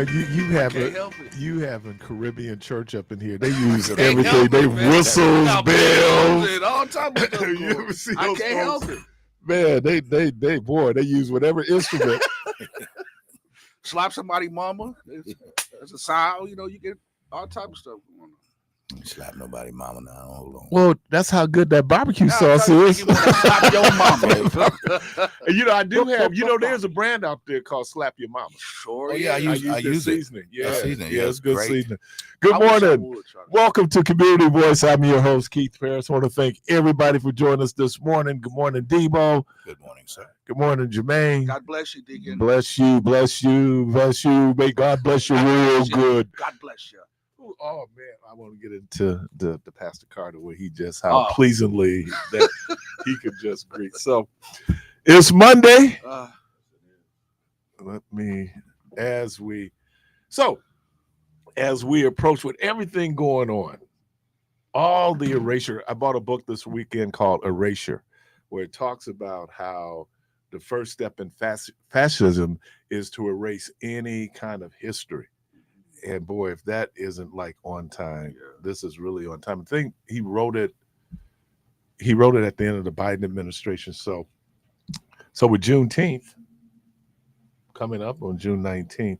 Man, Can't help it. you having Caribbean church up in here. They use Can't everything. help They it, man. whistles, Got bells. and all types of stuff. You going. ever see I those can't folks? help it. Man, they use whatever instrument. Slap somebody, mama. There's a sound. You know, you get all type of stuff going on. Slap nobody, mama. Now hold on. Well, that's how good that barbecue Now, sauce tell you, is. you wanna slap your mama. You know, I do have. You know, there's a brand out there called Slap Your Mama. Sure. Oh, yeah, I use it. seasoning. Yeah, Seasoning, yeah, yeah, it's good great. seasoning. Good I wish I morning. would try to- Welcome to Community Voice. I'm your host, Keith Parris. I want to thank everybody for joining us this morning. Good morning, Debo. Good morning, sir. Good morning, Jermaine. God bless you, Deacon. Bless you, bless you, bless you. May God bless you real good. God bless you. Oh man, I want to get into the Pastor Carter where he just how Oh. pleasantly that he could just greet. So it's Monday. Let me as we approach with everything going on, all the erasure. I bought a book this weekend called Erasure, where it talks about how the first step in fascism is to erase any kind of history. And boy, if that isn't like on time, this is really on time. I think he wrote it at the end of the Biden administration. So with Juneteenth coming up on June 19th,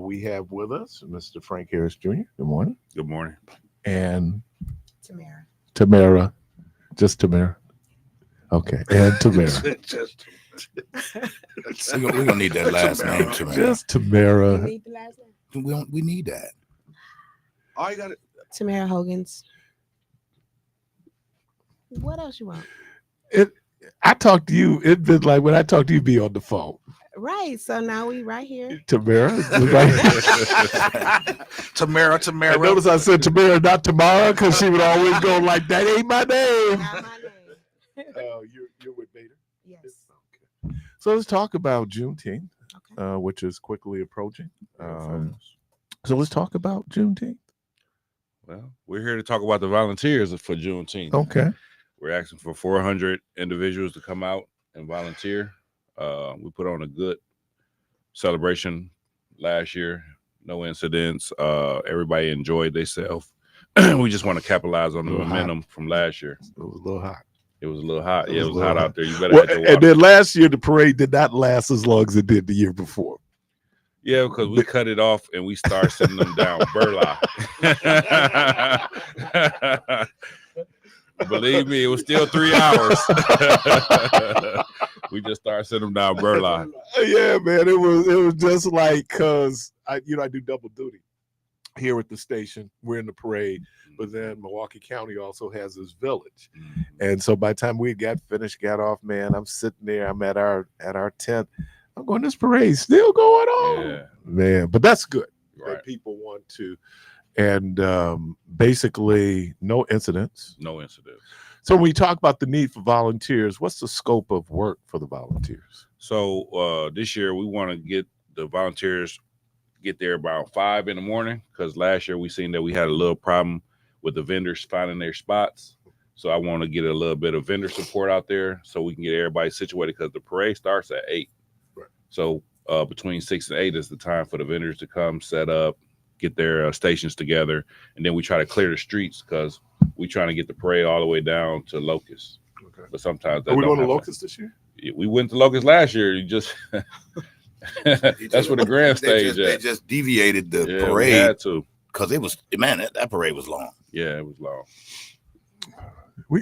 we have with us Mr. Frank Harris Jr. Good morning. Good morning. And Tamara. Just Tamara. Okay. And Tamara. We're gonna need that last name, Tamara. Just Tamara. You need the last name? We need that. Oh, you got it. Tamara Hogan's. What else you want? I talked to you. It's been like when I talk to you, be on the phone. Right. So now we right here. Tamara. Tamara. I notice I said Tamara, not Tamara, because she would always go like, that ain't my name. Not my name. You're with Bader? Yes. Okay. So let's talk about Juneteenth, Okay. which is quickly approaching. So let's talk about Juneteenth. Well, we're here to talk about the volunteers for Juneteenth. Okay. We're asking for 400 individuals to come out and volunteer. We put on a good celebration last year. No incidents. Everybody enjoyed themselves. We just want to capitalize on the momentum from last year. It was a little hot. It was a little hot. Yeah, it was a little hot hot. out there. You better Well, hit your and water. then last year, the parade did not last as long as it did the year before. Yeah, because we cut it off and we start sending them down Burla. Believe me, it was still 3 hours. We just started sending them down Burla. Yeah, man, it was just like because I do double duty here at the station. We're in the parade, but then Milwaukee County also has this village, and so by the time we got off, man, I'm sitting there. I'm at our tent. I'm going, this parade's still going on. Yeah. Man, but that's good. Right. That people want to, and basically no incidents. No incidents. So when we talk about the need for volunteers, what's the scope of work for the volunteers? So this year we want to get the volunteers get there about 5 in the morning, because last year we seen that we had a little problem with the vendors finding their spots. So I want to get a little bit of vendor support out there so we can get everybody situated, because the parade starts at 8. Right. So between 6 and 8 is the time for the vendors to come, set up, get their stations together, and then we try to clear the streets, because we trying to get the parade all the way down to Locust. Okay. But sometimes Are we don't going to happen. Locust this year? We went to Locust last year. You just that's where the grand stage They at. just deviated the Yeah, we parade had to. because it was, man, that parade was long. Yeah, it was long.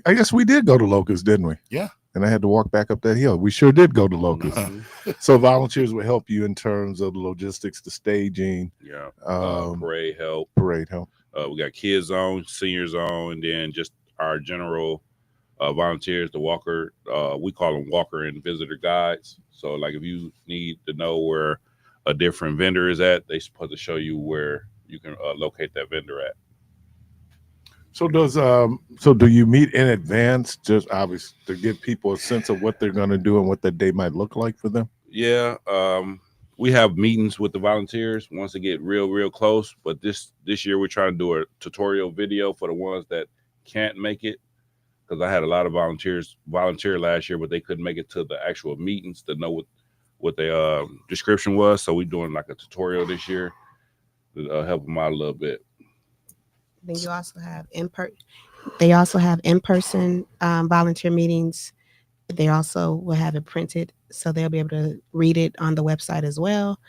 I guess we did go to Locust, didn't we? Yeah. And I had to walk back up that hill. We sure did go to Locust. So volunteers will help you in terms of the logistics, the staging, Yeah, parade parade help. help. We got kids zone, senior zone, and then just our general volunteers, the walker. We call them walker and visitor guides. So like if you need to know where a different vendor is at, they supposed to show you where you can locate that vendor at. So do you meet in advance, just obviously to give people a sense of what they're going to do and what that day might look like for them? Yeah, we have meetings with the volunteers once they get real close. But this year we're trying to do a tutorial video for the ones that can't make it, because I had a lot of volunteers volunteer last year, but they couldn't make it to the actual meetings to know what the description was. So we're doing like a tutorial this year to help them out a little bit. Then you also have They also have in-person volunteer meetings. They also will have it printed, so they'll be able to read it on the website as well.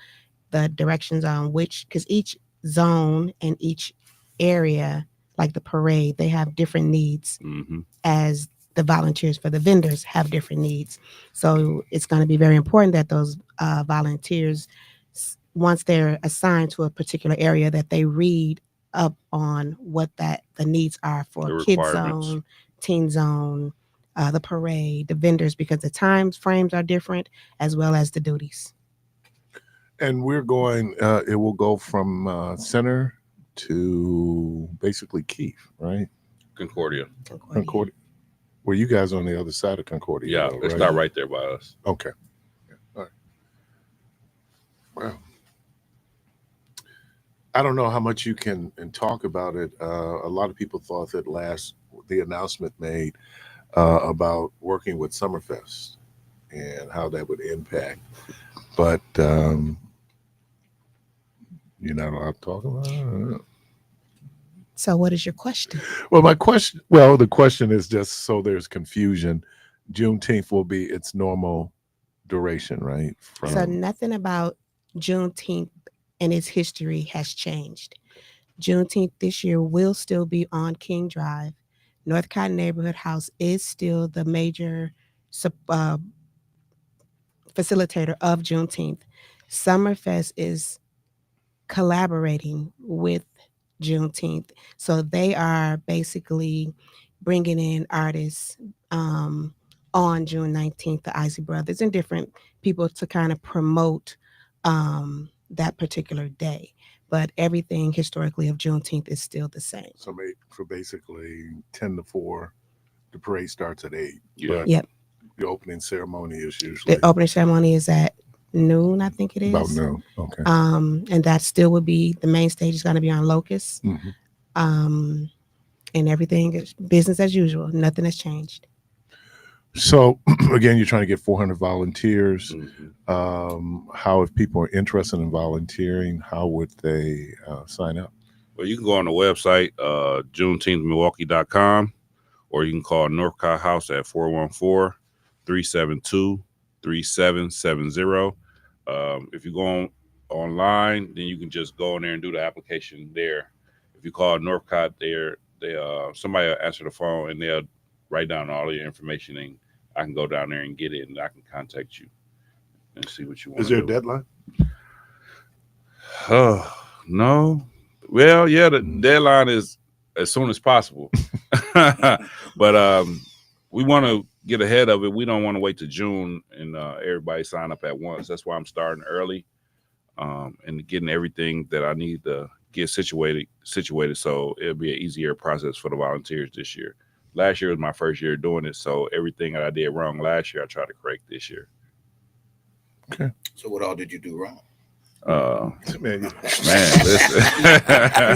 The directions on because each zone and each area, like the parade, they have different needs as the volunteers for the vendors have different needs. So it's going to be very important that those volunteers, once they're assigned to a particular area, that they read up on what the needs are for The kid requirements. zone, teen zone, the parade, the vendors, because the time frames are different as well as the duties. And we're going, it will go from Center to basically Keith, right? Concordia. Concordia. Well, you guys on the other side of Concordia. Yeah, though, it's right? not right there by us. Okay. All right. Well, I don't know how much you can talk about it. A lot of people thought that the announcement made about working with Summerfest and how that would impact. But you're not allowed to talk about it. So what is your question? Well, the question is just so there's confusion. Juneteenth will be its normal duration, right? So nothing about Juneteenth and its history has changed. Juneteenth this year will still be on King Drive. North Cotton Neighborhood House is still the major facilitator of Juneteenth. Summerfest is collaborating with Juneteenth. So they are basically bringing in artists on June 19th, the Isley Brothers and different people to kind of promote that particular day. But everything historically of Juneteenth is still the same. So for basically 10 to 4, the parade starts at 8. Yeah. But Yep. the opening ceremony is usually The opening ceremony is at noon, I think it is. about noon. Okay. And that still would be the main stage is going to be on Locust. Mhm. And everything is business as usual. Nothing has changed. So again, you're trying to get 400 volunteers. Mhm. How, if people are interested in volunteering, how would they sign up? Well, you can go on the website, juneteenthmilwaukee.com, or you can call Northcott House at 414-372-3770. If you go online, then you can just go in there and do the application there. If you call Northcott, somebody will answer the phone and they'll write down all your information, and I can go down there and get it, and I can contact you and see what you want. Is there a deadline? No. Well, yeah, the deadline is as soon as possible. But we want to get ahead of it. We don't want to wait to June and everybody sign up at once. That's why I'm starting early and getting everything that I need to get situated. So it'll be an easier process for the volunteers this year. Last year was my first year doing it, so everything that I did wrong last year, I try to correct this year. Okay. So what all did you do wrong? Man, Listen.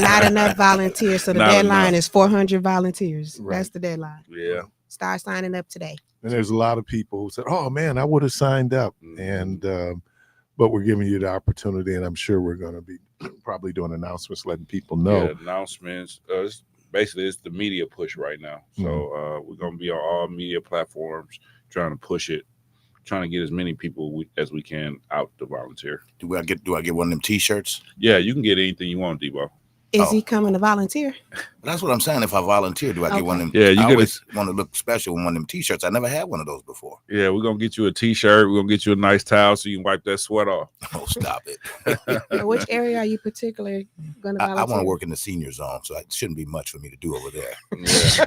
Not enough volunteers. So the Not deadline enough. is 400 volunteers. Right. That's the deadline. Yeah. Start signing up today. and there's a lot of people who said, "Oh man, I would have signed up," and but we're giving you the opportunity, and I'm sure we're going to be probably doing announcements, letting people know. Yeah, announcements. It's the media push right now. So we're going to be on all media platforms trying to push it, trying to get as many people as we can out to volunteer. Do I get one of them T-shirts? Yeah, you can get anything you want, Debo. Is he coming to volunteer? That's what I'm saying. If I volunteer, do I get one of them? Yeah, you I get always want to look special with one of them T-shirts. I never had one of those before. Yeah, we're going to get you a T-shirt. We're going to get you a nice towel so you can wipe that sweat off. Oh, stop it. Which area are you particularly going to I volunteer? want to work in the senior zone, so it shouldn't be much for me to do over there. Yeah.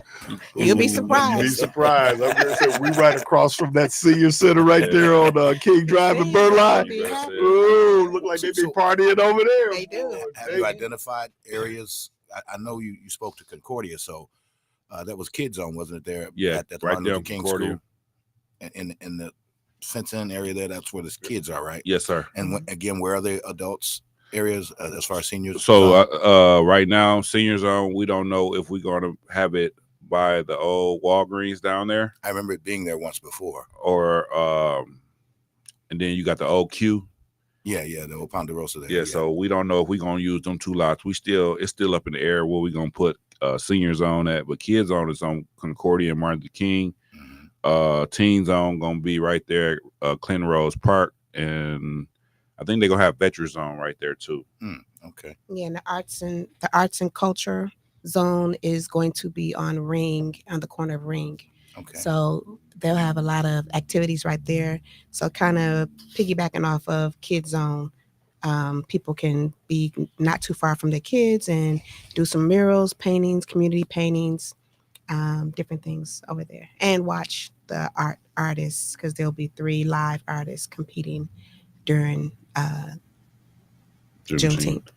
You'll be Be surprised. surprised. I'm gonna say we right across from that senior center right there on King Drive in See, Burline. be happy. Ooh, look like they be partying over there. They do. Have you identified areas? I know you spoke to Concordia, so that was Kid Zone, wasn't it? There, Yeah, at the right Martin there Luther in King Concordia. School, in the fenced-in area there. That's where the kids are, right? Yes, sir. And again, where are the adults areas as far as seniors? So right now, senior zone, we don't know if we're going to have it by the old Walgreens down there I remember it being there once before. or and then you got the old Q. Yeah, the old Ponderosa there. Yeah, so we don't know if we're gonna use them 2 lots. It's still up in the air where we're gonna put senior zone at, but kids zone is on Concordia and Martin Luther King. Teen zone gonna be right there, Clinton Rose Park, and I think they're gonna have veteran zone right there too. Okay. Yeah, and the arts and culture zone is going to be on the corner of Ring. Okay. So they'll have a lot of activities right there. So kind of piggybacking off of Kids Zone, people can be not too far from their kids and do some murals, paintings, community paintings, different things over there, and watch the artists because there'll be 3 live artists competing during Juneteenth.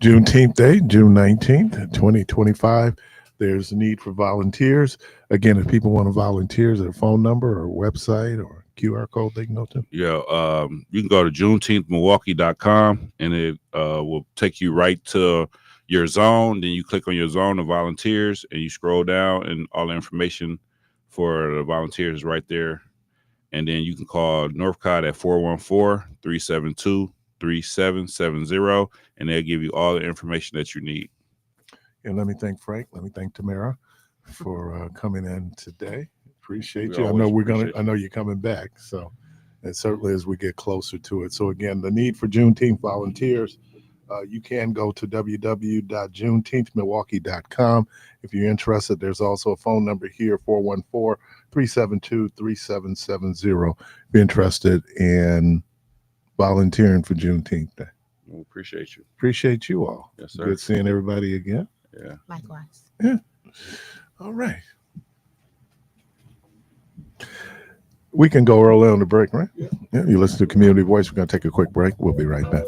Juneteenth Day, June 19th, 2025. There's a need for volunteers. Again, if people want to volunteer, is there a phone number or website or QR code they can go to? Yeah, you can go to JuneteenthMilwaukee.com and it will take you right to your zone. Then you click on your zone of volunteers and you scroll down, and all the information for the volunteers is right there. And then you can call Northcott at 414-372-3770, and they'll give you all the information that you need. And let me thank Frank. Let me thank Tamara for coming in today. Appreciate We you. I always know appreciate I know you're coming back. So, and certainly as we get closer to it. So again, the need for Juneteenth volunteers. You can go to www.juneteenthmilwaukee.com. If you're interested, there's also a phone number here, 414-372-3770. If you're interested in volunteering for Juneteenth Day. We appreciate you. Appreciate you all. Yes, sir. Good seeing everybody again. Yeah. Likewise. Yeah. All right. We can go early on the break, right? Yeah. You listen to Community Voice. We're going to take a quick break. We'll be right back.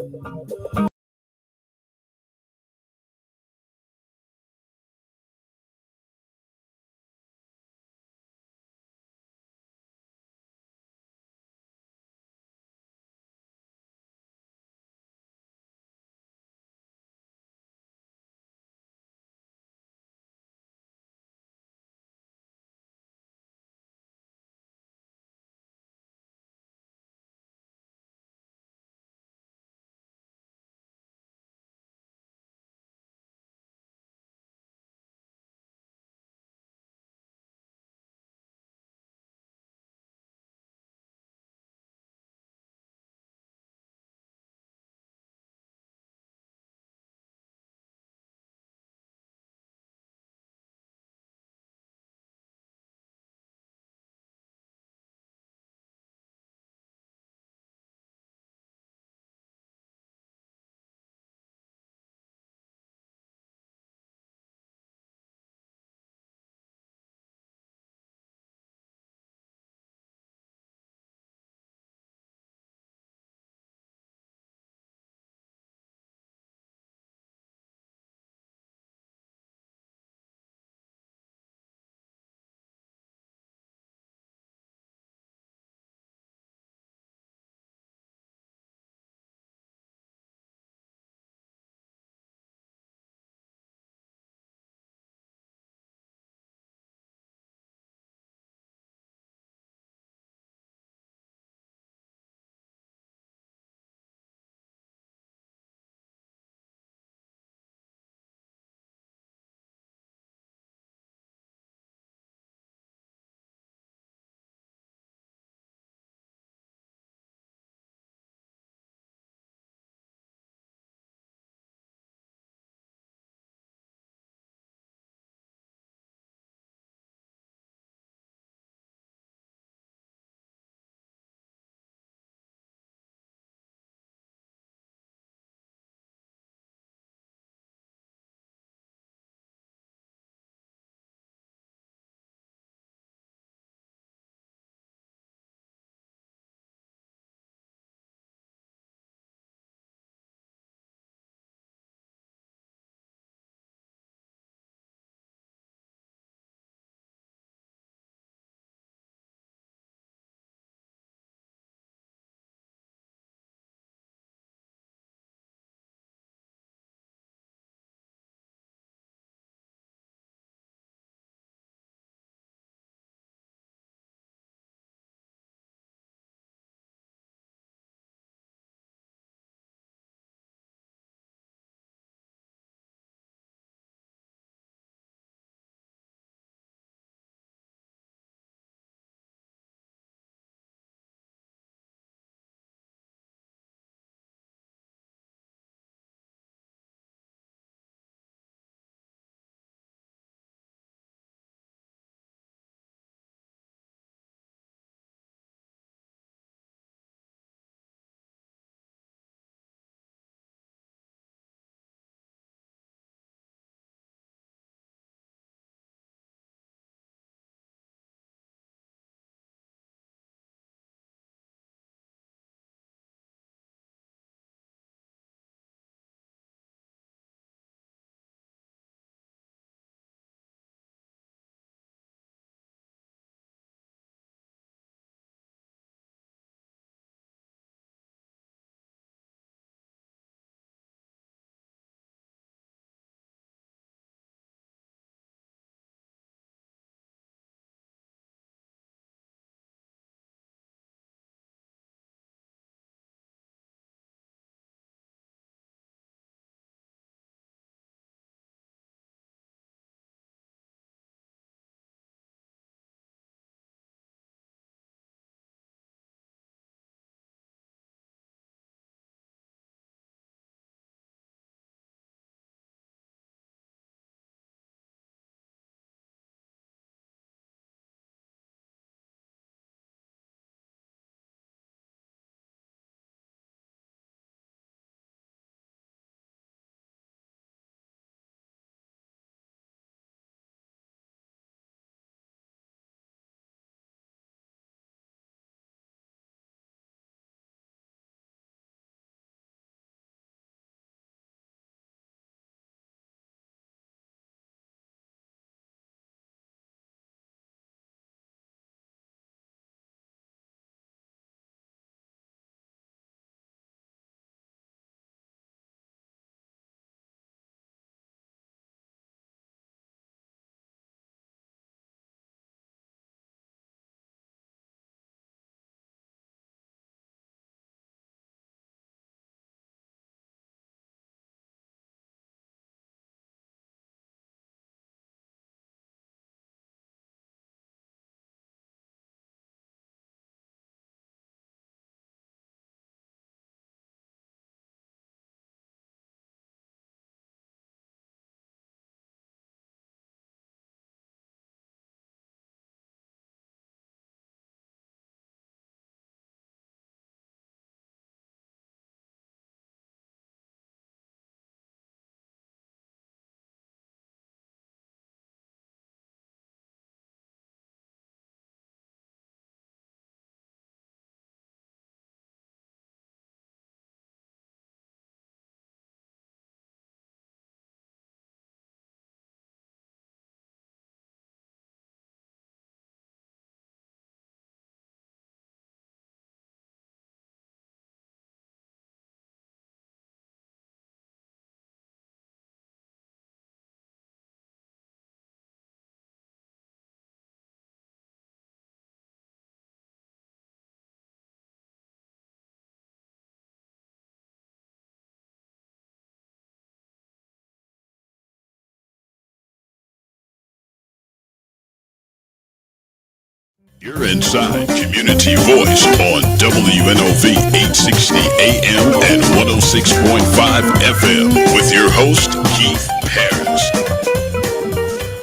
You're inside Community Voice on WNOV 860 AM and 106.5 FM with your host, Keith Parris.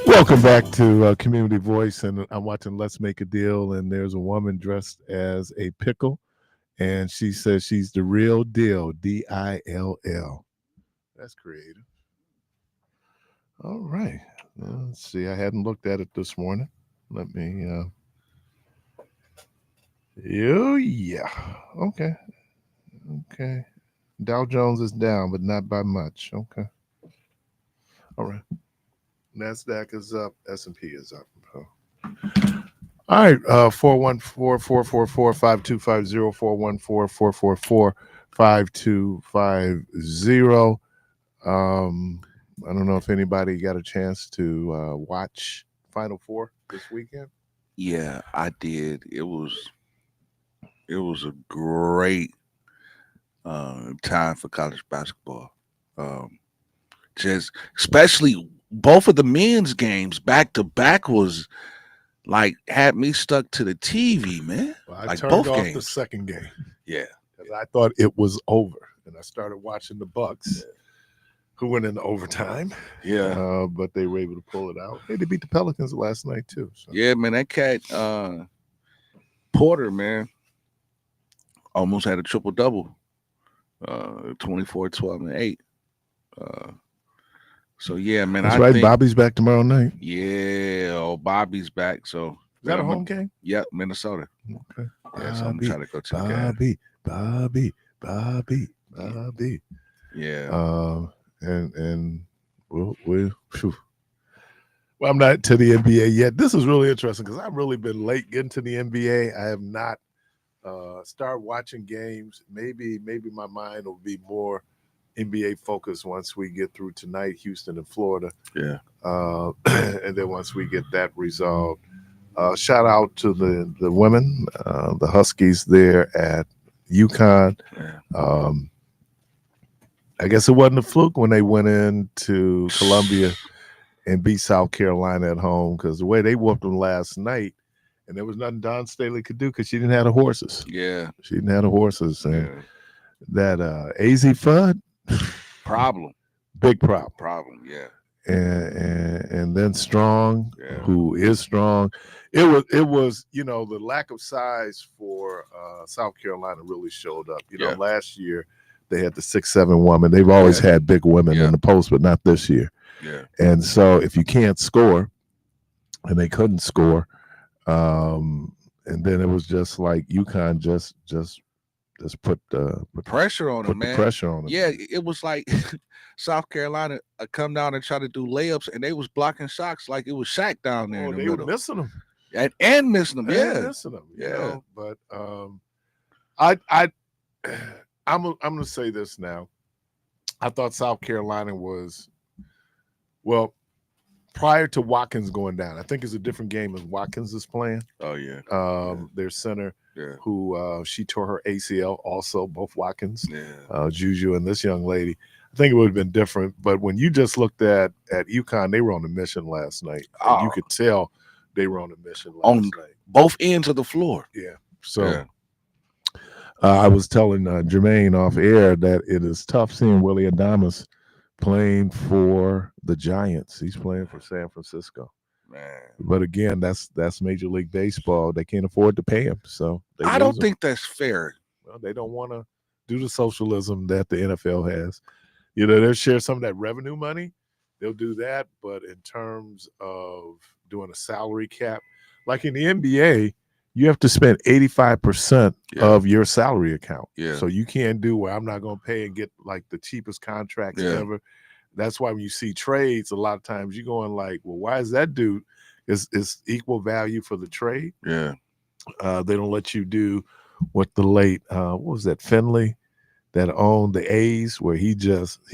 Welcome back to Community Voice, and I'm watching Let's Make a Deal, and there's a woman dressed as a pickle, and she says she's the real deal, DILL. That's creative. All right. Let's see. I hadn't looked at it this morning. Let me... yeah. Okay. Dow Jones is down, but not by much. Okay. All right. NASDAQ is up. S&P is up. All right. 414-444-5250. 414-444-5250. I don't know if anybody got a chance to watch Final Four this weekend. Yeah, I did. It was a great time for college basketball. Just especially both of the men's games back to back was like had me stuck to the TV, man. Well, I like turned both off games. the second game. Yeah, because I thought it was over, and I started watching the Bucks, who went into overtime. yeah, but they were able to pull it out. Hey, they beat the Pelicans last night too. So. yeah, man. That cat Porter, man, almost had a triple double. 24, 12, and 8. So yeah, man. That's I right. think, Bobby's back tomorrow night. Yeah, Bobby's back. So Is that a home game? Yep, Minnesota. Okay. Yeah, so I'm gonna try to go to the game. Bobby. Yeah. And well, I'm not to the NBA yet. This is really interesting because I've really been late getting to the NBA. I have not started watching games. Maybe my mind will be more NBA focused once we get through tonight, Houston and Florida. Yeah. And then once we get that resolved, shout out to the women, the Huskies there at UConn. Yeah. I guess it wasn't a fluke when they went into Columbia and beat South Carolina at home, because the way they whooped them last night, and there was nothing Don Staley could do because she didn't have the horses. Yeah. She didn't have the horses. And Yeah. that AZ Fudd, Problem. big problem. Problem. Yeah. And then Strong, Yeah. who is strong. It was the lack of size for South Carolina really showed up. Yeah. Last year they had the 6'7" woman. They've always had big women in the post, but not this year. Yeah. And so if you can't score, and they couldn't score, and then it was just like UConn just put Pressure on them, man. Pressure on them. Yeah, it was like South Carolina come down and try to do layups, and they was blocking shots like it was Shaq down there in the they middle. were missing them. And missing them, Yeah, yeah. missing them. Yeah. But I'm gonna say this now. I thought South Carolina was, well, prior to Watkins going down. I think it's a different game as Watkins is playing. Oh yeah. Their center, Yeah. who she tore her ACL. Also, both Watkins, Yeah. Juju, and this young lady. I think it would have been different. But when you just looked at UConn, they were on a mission last night. And you could tell they were on a mission last night. Both ends of the floor. Yeah. So I was telling Jermaine off air that it is tough seeing Willie Adamas playing for the Giants. He's playing for San Francisco. Man. But again, that's Major League Baseball. They can't afford to pay him. So I don't think that's fair. Well, they don't want to do the socialism that the NFL has. They'll share some of that revenue money. They'll do that. But in terms of doing a salary cap, like in the NBA, you have to spend 85% of your salary account. Yeah. So you can't do where I'm not going to pay and get like the cheapest contracts ever. That's why when you see trades, a lot of times you're going like, well, why is that dude? Is equal value for the trade? Yeah. They don't let you do what the late, what was that, Finley that owned the A's, where he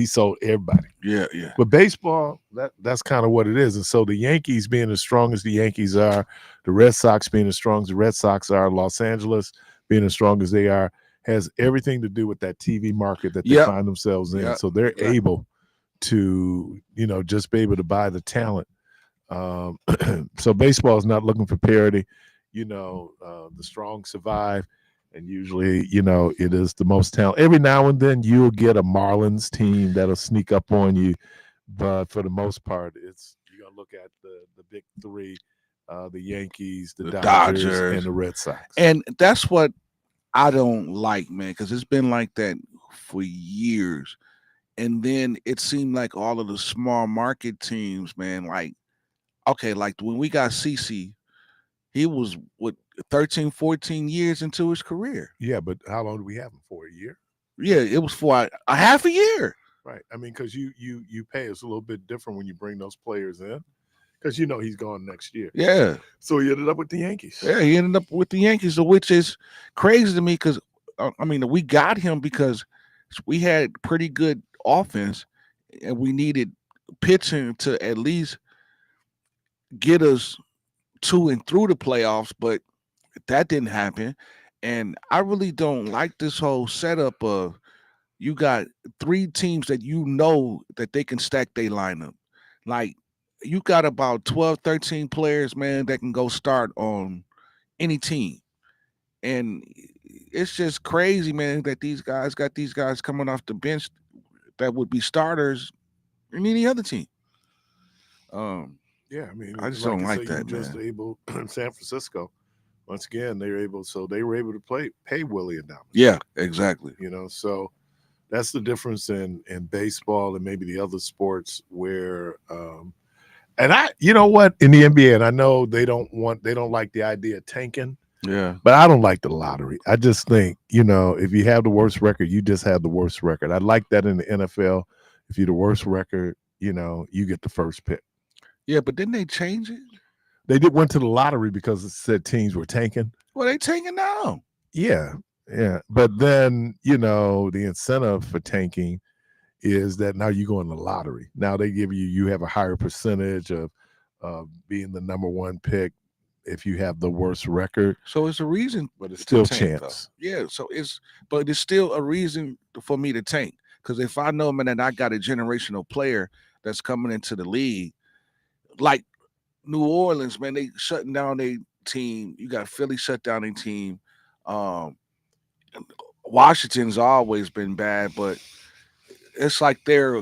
sold everybody. Yeah, yeah. But baseball, that's kind of what it is. And so the Yankees being as strong as the Yankees are, the Red Sox being as strong as the Red Sox are, Los Angeles being as strong as they are, has everything to do with that TV market that they find themselves in. So they're able to, just be able to buy the talent. So baseball is not looking for parity. the strong survive. And usually, it is the most talent. Every now and then you'll get a Marlins team that'll sneak up on you. But for the most part, you're going to look at the big three, the Yankees, the Dodgers, and the Red Sox. And that's what I don't like, man, because it's been like that for years. And then it seemed like all of the small market teams, man, like when we got CC, he was 13, 14 years into his career. Yeah, but how long do we have him for? A year? Yeah, it was for a half a year. Right. I mean, because you pay us a little bit different when you bring those players in, because he's gone next year. Yeah. So he ended up with the Yankees. Yeah, he ended up with the Yankees, which is crazy to me because, we got him because we had pretty good offense and we needed pitching to at least get us to and through the playoffs, but that didn't happen. And I really don't like this whole setup of you got three teams that that they can stack their lineup. Like you got about 12, 13 players, man, that can go start on any team. And it's just crazy, man, that these guys coming off the bench that would be starters in any other team. Yeah, I mean, I just don't like that, just man. able in San Francisco. Once again, they were able to pay Willie Adames. Yeah, exactly. So that's the difference in baseball and maybe the other sports where and you know what, in the NBA, and I know they don't like the idea of tanking. Yeah. But I don't like the lottery. I just think, if you have the worst record, you just have the worst record. I like that in the NFL. If you're the worst record, you get the first pick. Yeah, but didn't they change it? They went to the lottery because it said teams were tanking. Well, they tanking now. Yeah. But then, the incentive for tanking is that now you go in the lottery. Now they give you have a higher percentage of being the number one pick if you have the worst record. So it's a reason, but it's still tank, chance. Though. Yeah. So it's still a reason for me to tank. Because if I know, man, that I got a generational player that's coming into the league, like New Orleans, man, they shutting down their team. You got Philly shut down their team. Washington's always been bad, but it's like they're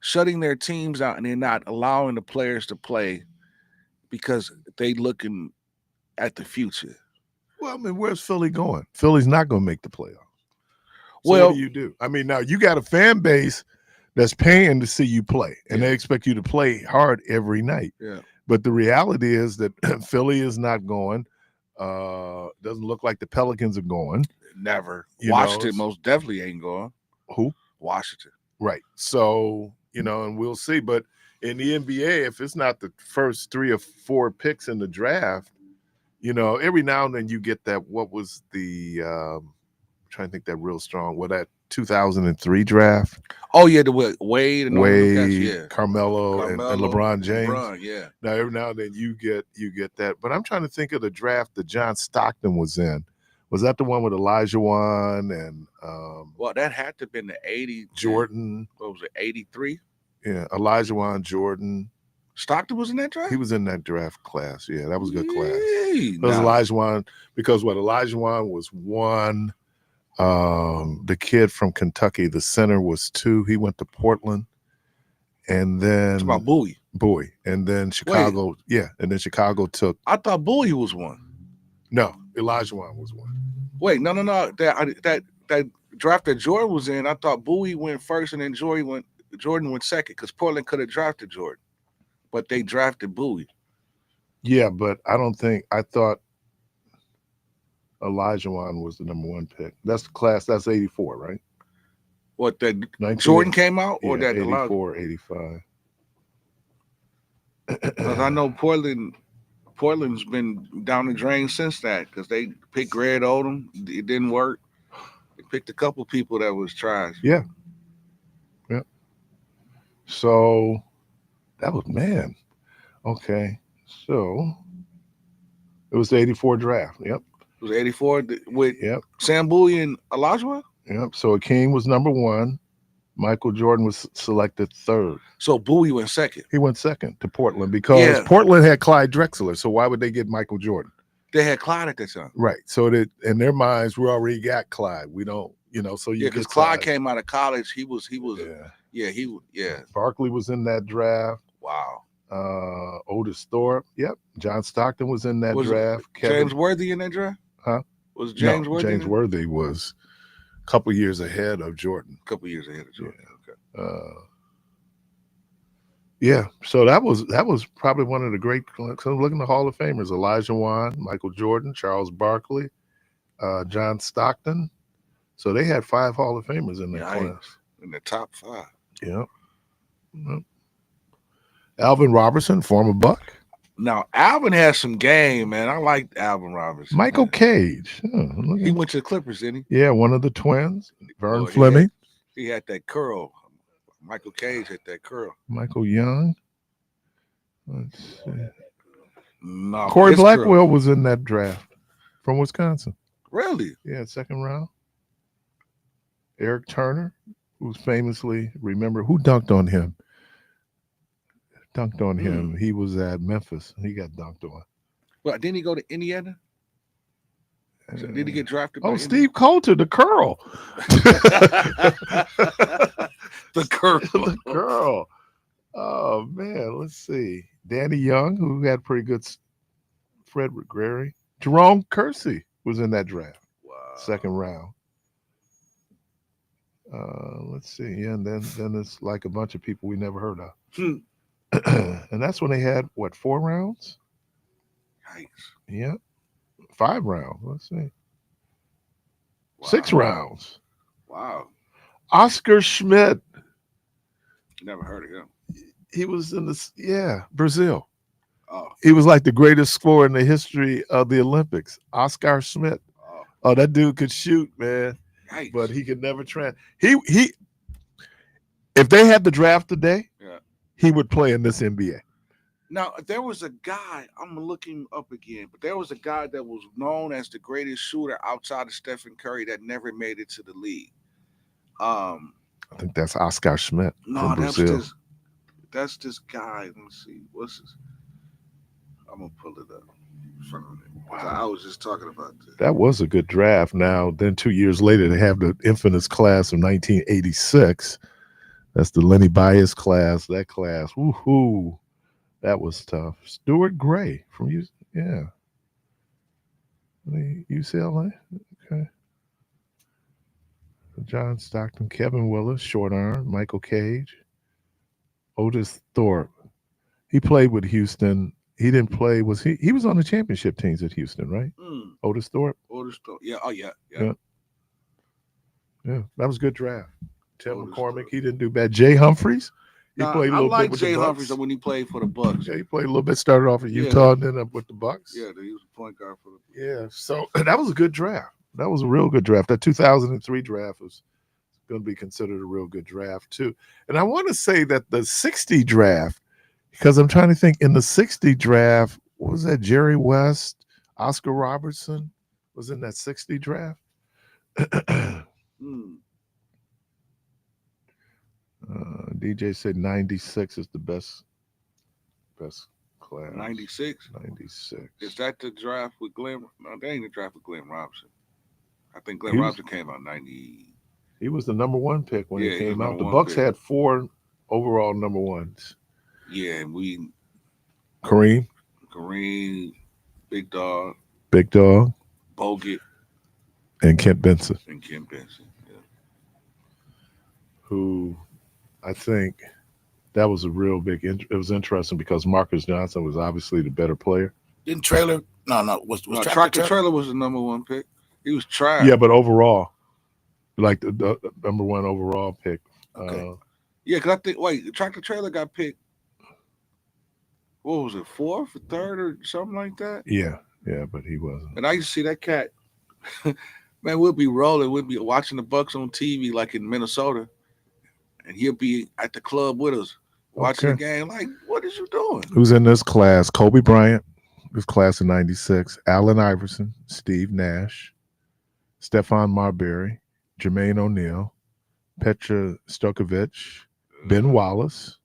shutting their teams out and they're not allowing the players to play because they looking at the future. Well, I mean, where's Philly going? Philly's not going to make the playoffs. So well, what do you do? I mean, now you got a fan base that's paying to see you play, and they expect you to play hard every night. Yeah. But the reality is that Philly is not going. Doesn't look like the Pelicans are going. Never. Washington most definitely ain't going. Who? Washington. Right. So, and we'll see. But in the NBA, if it's not the first 3 or 4 picks in the draft, every now and then you get that. What was the I'm trying to think that real strong. That 2003 draft? Oh yeah, the Wade, Carmelo, and LeBron James. Yeah. Now every now and then you get that. But I'm trying to think of the draft that John Stockton was in. Was that the one with Elijah Wan and well, that had to have been the 80 Jordan. What was it, 83? Yeah, Elijah Wan, Jordan. Stockton was in that draft? He was in that draft class. Yeah, that was a good class. It was Elijah Wan, because Elijah Wan was 1. The kid from Kentucky, the center, was 2. He went to Portland. And then it's about Bowie. And then Chicago. Wait. Yeah. And then Chicago took. I thought Bowie was 1. No, Elijah Wan was 1. Wait, no. That draft that Jordan was in, I thought Bowie went first and then Jordan went second, because Portland could have drafted Jordan. But they drafted Bowie. Yeah, but I thought Elijah Wan was the number 1 pick. That's the class. That's 84, right? What, that Jordan came out, or that 84, 85? Because I know Portland's been down the drain since that, because they picked Greg Odom. It didn't work. They picked a couple people that was trash. Yeah. So that was, man. Okay. So it was the 84 draft. Yep. It was 84 with Sam Bowie and Elijah? Yep. So Akeem was number 1. Michael Jordan was selected 3rd. So Bowie went 2nd. He went 2nd to Portland because Portland had Clyde Drexler. So why would they get Michael Jordan? They had Clyde at that time. Right. So that in their minds, we already got Clyde. We don't, so you Yeah, because get Clyde size. came out of college. He was Yeah. yeah. Barkley was in that draft. Wow. Otis Thorpe. Yep. John Stockton was in that Was draft. James Worthy in that draft? Huh? Was James Worthy? James Worthy was a couple years ahead of Jordan. A couple years ahead of Jordan. Yeah. Okay. Yeah, so that was probably one of the great. So looking at the Hall of Famers: Elijah Wan, Michael Jordan, Charles Barkley, John Stockton. So they had 5 Hall of Famers in their class. In the top 5. Yeah. Yep. Alvin Robertson, former Buck. Now Alvin has some game, man. I like Alvin Robertson. Michael man. Cage. He went to the Clippers, didn't Yeah, one of the twins. Vern Boy, Fleming. he had that curl. Michael Cage had that curl. Michael Young. Let's see. No, Corey his Blackwell curl. was in that draft from Wisconsin. Really? Yeah, 2nd round. Eric Turner, who's famously, remember, who dunked on him? He was at Memphis. He got dunked on. Well, didn't he go to Indiana? So did he get drafted? Oh, Steve Coulter, the curl. The curl. The curl. Oh, man. Let's see. Danny Young, who had pretty good. Frederick Grary. Jerome Kersey was in that draft. Wow. 2nd round. Let's see. Yeah, and then it's like a bunch of people we never heard of. And that's when they had, 4 rounds? Yikes. Yeah. 5 rounds. Let's see. Wow. 6 rounds. Wow. Oscar Schmidt. Never heard of him. He was in Brazil. Oh. He was like the greatest scorer in the history of the Olympics. Oscar Schmidt. Oh, that dude could shoot, man. Yikes. But he could never he if they had the draft today, he would play in this NBA. Now, there was a guy, I'm looking up again, but there was a guy that was known as the greatest shooter outside of Stephen Curry that never made it to the league. I think that's Oscar Schmidt from Brazil. That's this guy. Let me see. What's his? I'm going to pull it up in front of me. Wow. I was just talking about this. That was a good draft. Now, then 2 years later, they have the infamous class of 1986. That's the Lenny Bias class. That class. Woohoo. That was tough. Stuart Gray from UCLA. Okay. John Stockton, Kevin Willis, short arm, Michael Cage, Otis Thorpe. He played with Houston. He didn't play. He was on the championship teams at Houston, right? Otis Thorpe. Otis Thorpe. Yeah. Oh, yeah. Yeah. That was a good draft. Tim McCormick. He didn't do bad. Jay Humphries. He played a little bit with Jay the Bucks. Humphries when he played for the Bucks. Yeah, he played a little bit. Started off at Utah and then up with the Bucks. Yeah, he was a point guard for the Bucks. Yeah. So that was a good draft. That was a real good draft. That 2003 draft was going to be considered a real good draft too. And I want to say that the 60 draft, because I'm trying to think, in the 60 draft, what was that? Jerry West, Oscar Robertson was in that 60 draft. DJ said 96 is the best class. 96? 96. Is that the draft with Glenn? No, that ain't the draft with Glenn Robinson. I think Glenn Robinson came out 90. He was the number 1 pick when he came out. The Bucks pick. had 4 overall number 1s. Yeah, and we Kareem, Big Dog, Bogut, and Kent Benson. Yeah. Who I think that was a real big. It was interesting because Marcus Johnson was obviously the better player. Didn't Trailer? No. Was Tractor Trailer was the number 1 pick. He was trash. Yeah, but overall, like the number 1 overall pick. Okay. Yeah, because I think Tractor Trailer got picked. What was it, 4th or 3rd or something like that? Yeah, but he wasn't. And I used to see that cat. Man, we'll be rolling. We'll be watching the Bucks on TV, like in Minnesota, and he'll be at the club with us watching the game. Like, what is you doing? Who's in this class? Kobe Bryant, this class of 96. Allen Iverson, Steve Nash, Stephon Marbury, Jermaine O'Neal, Petra Stokovic, Ben Wallace,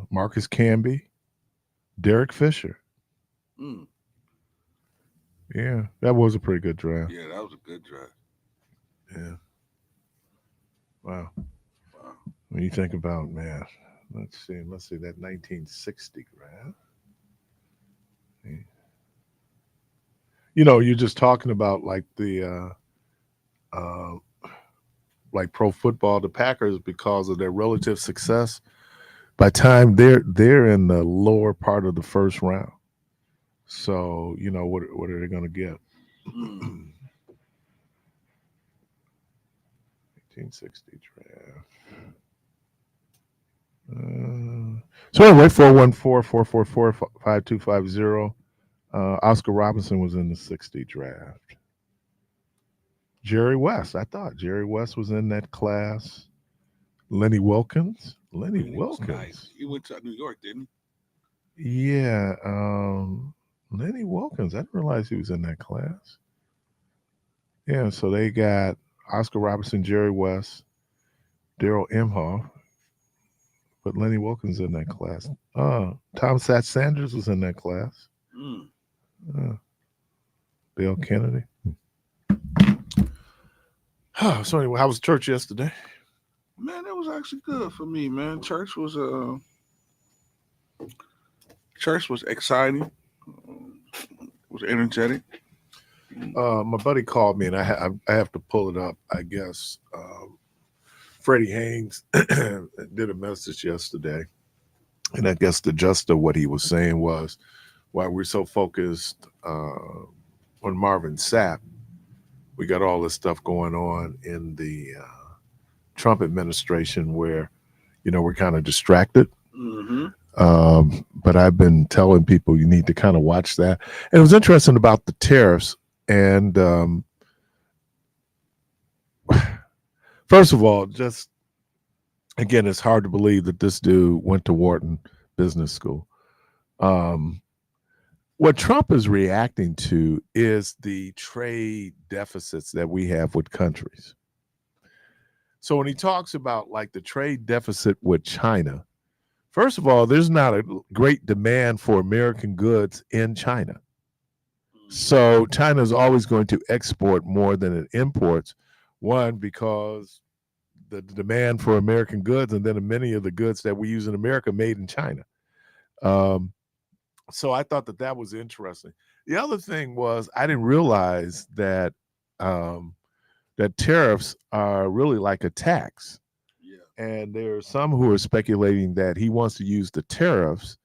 Marcus Camby, Derek Fisher. Yeah, that was a pretty good draft. Yeah, that was a good draft. Yeah. Wow. Wow. When you think about, man, let's see that 1960 draft. You know, you're just talking about like the like pro football, the Packers, because of their relative success. By time they're in the lower part of the first round. So, you know, what are they gonna get? 1960 draft. So anyway, 414-444-5250. Oscar Robinson was in the 60 draft. Jerry West. I thought Jerry West was in that class. Lenny Wilkins. Lenny was Wilkins. nice. He went to New York, didn't Yeah. Lenny Wilkins. I didn't realize he was in that class. Yeah, so they got Oscar Robinson, Jerry West, Daryl Imhoff, but Lenny Wilkins in that class. Tom Satch Sanders was in that class. he? Dale Kennedy. So anyway, how was church yesterday? Man, it was actually good for me, man. Church was exciting. It was energetic. My buddy called me, and I have to pull it up. I guess Freddie Haynes did a message yesterday, and I guess the gist of what he was saying was why we're so focused on Marvin Sapp. We got all this stuff going on in the Trump administration where, you know, we're kind of distracted. Mm-hmm. But I've been telling people you need to kind of watch that. And it was interesting about the tariffs. And first of all, just again, it's hard to believe that this dude went to Wharton Business School. What Trump is reacting to is the trade deficits that we have with countries. So when he talks about like the trade deficit with China, first of all, there's not a great demand for American goods in China. So China is always going to export more than it imports. One, because the demand for American goods, and then many of the goods that we use in America made in China. So I thought that was interesting. The other thing was I didn't realize that that tariffs are really like a tax. Yeah. And there are some who are speculating that he wants to use the tariffs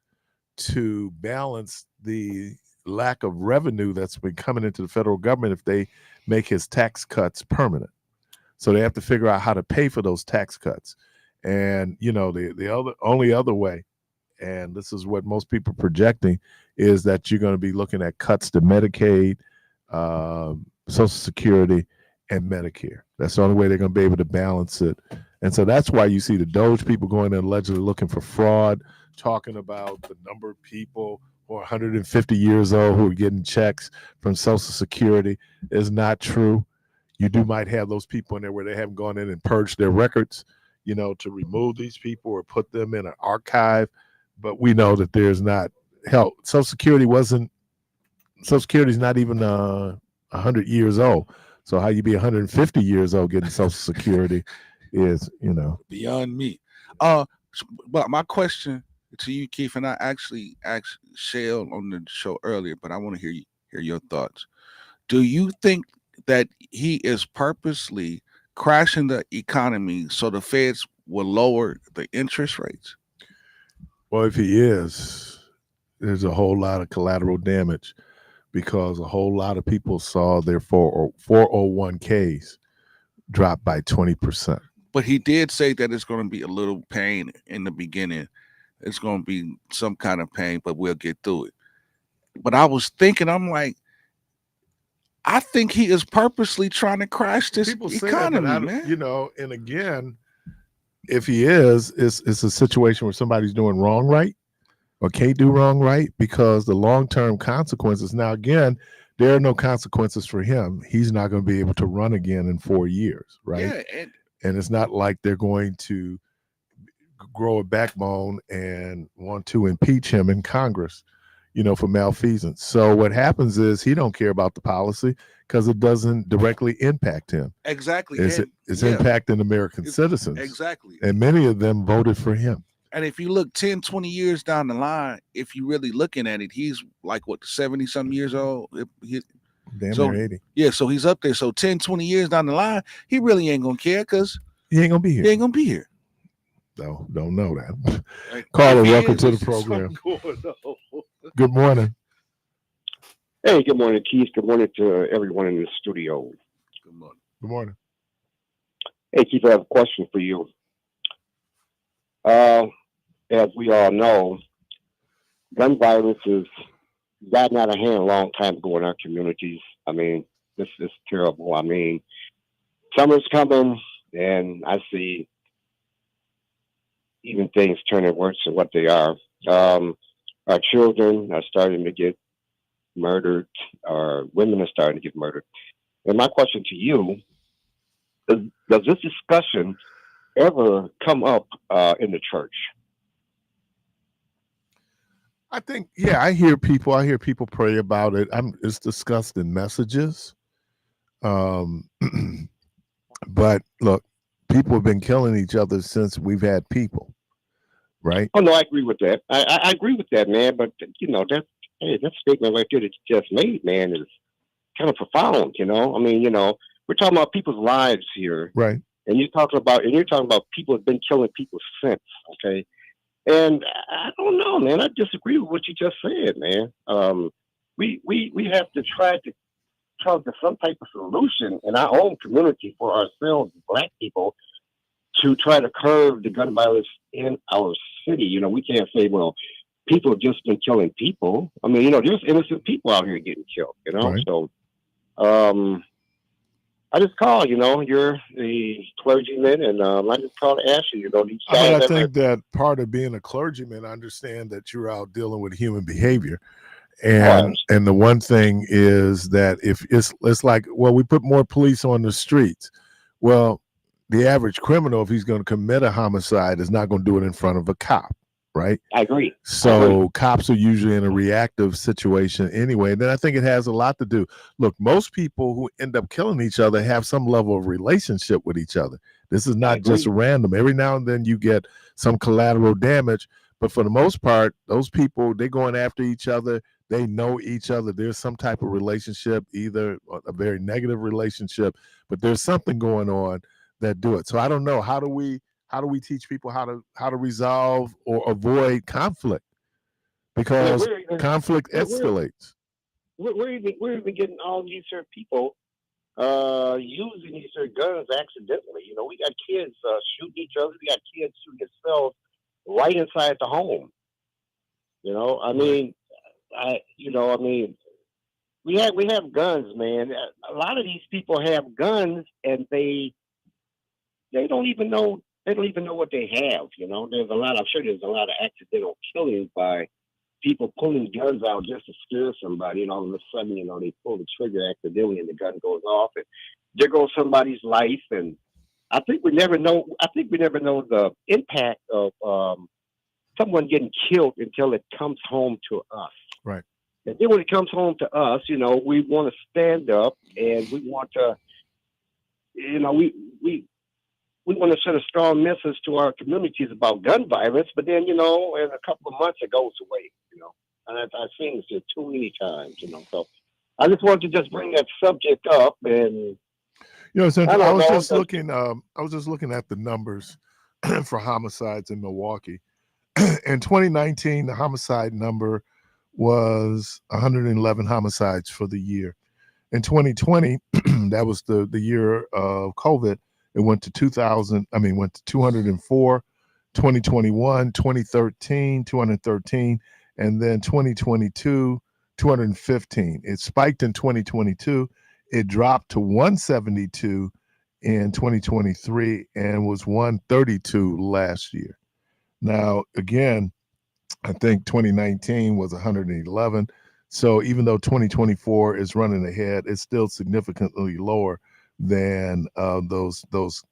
to balance the lack of revenue that's been coming into the federal government if they make his tax cuts permanent. So they have to figure out how to pay for those tax cuts. And, you know, the only other way, and this is what most people are projecting, is that you're going to be looking at cuts to Medicaid, Social Security, and Medicare. That's the only way they're going to be able to balance it. And so that's why you see the Doge people going in allegedly looking for fraud, talking about the number of people who are 150 years old who are getting checks from Social Security is not true. You might have those people in there where they haven't gone in and purged their records, you know, to remove these people or put them in an archive. But we know that there's not help. Social Security is not even 100 years old. So how you be 150 years old getting Social Security is, you know, beyond me. But my question to you, Keith, and I actually asked Shell on the show earlier, but I want to hear your thoughts. Do you think that he is purposely crashing the economy so the feds will lower the interest rates? Well, if he is, there's a whole lot of collateral damage because a whole lot of people saw their 401ks drop by 20%. But he did say that it's going to be a little pain in the beginning. It's going to be some kind of pain, but we'll get through it. But I was thinking, I'm like, I think he is purposely trying to crash this economy, man. You know, and again, if he is, it's a situation where somebody's doing wrong right or can't do wrong right, because the long-term consequences. Now, again, there are no consequences for him. He's not going to be able to run again in 4 years, right? Yeah, and it's not like they're going to grow a backbone and want to impeach him in Congress. for malfeasance. So what happens is he don't care about the policy because it doesn't directly impact him. Exactly. It's impacting American citizens. Exactly. And many of them voted for him. And if you look 10, 20 years down the line, if you really looking at it, he's like, 70-something years old? Damn near 80. Yeah, so he's up there. So 10, 20 years down the line, he really ain't going to care because he ain't going to be here. He ain't going to be here. No, don't know that. Caller, welcome to the program. Good morning. Hey, good morning, Keith. Good morning to everyone in the studio. Good morning. Good morning. Hey, Keith, I have a question for you. As we all know, gun violence has gotten out of hand a long time ago in our communities. I mean, this is terrible. I mean, summer's coming, and I see even things turning worse than what they are. Our children are starting to get murdered, or women are starting to get murdered. And my question to you, does this discussion ever come up in the church? I think, I hear people pray about it. It's discussed in messages. But look, people have been killing each other since we've had people, right? Oh no, I agree with that. I agree with that, man. But that statement right there that you just made, man, is kind of profound. I mean, we're talking about people's lives here, right? And you're talking about people have been killing people since, okay? And I don't know, man. I disagree with what you just said, man. We have to try to come to some type of solution in our own community for ourselves, Black people, to try to curb the gun violence in our city. We can't say, well, people have just been killing people. I mean, there's innocent people out here getting killed, Right. So, I just called, you're the clergyman, and I just called to ask you, these guys. I think that part of being a clergyman, I understand that you're out dealing with human behavior. And the one thing is that if it's like, well, we put more police on the streets. Well, the average criminal, if he's going to commit a homicide, is not going to do it in front of a cop, right? I agree. So cops are usually in a reactive situation anyway. And then I think it has a lot to do. Look, most people who end up killing each other have some level of relationship with each other. This is not just random. Every now and then you get some collateral damage, but for the most part, those people, they're going after each other. They know each other. There's some type of relationship, either a very negative relationship, but there's something going on that do it. So I don't know. How do we teach people how to resolve or avoid conflict? Because conflict escalates. We're even getting all these people using these guns accidentally. We got kids shooting each other. We got kids shooting themselves right inside the home. I mean, we have guns, man. A lot of these people have guns, and they don't even know. They don't even know what they have. I'm sure there's a lot of accidental killings by people pulling guns out just to scare somebody, and all of a sudden, they pull the trigger accidentally, and the gun goes off, and there goes somebody's life. And I think we never know. The impact of someone getting killed until it comes home to us. Right. And then when it comes home to us, we want to stand up, and we want to, we want to send a strong message to our communities about gun violence. But then, in a couple of months, it goes away. And I've seen this here too many times. So I just wanted to just bring that subject up. And so I was just looking at the numbers for homicides in Milwaukee. In 2019, the homicide number was 111 homicides for the year. In 2020, that was the year of COVID, it went to 204, 2021, 2013, 213, and then 2022, 215. It spiked in 2022. It dropped to 172 in 2023 and was 132 last year. Now, again, I think 2019 was 111. So even though 2024 is running ahead, it's still significantly lower than those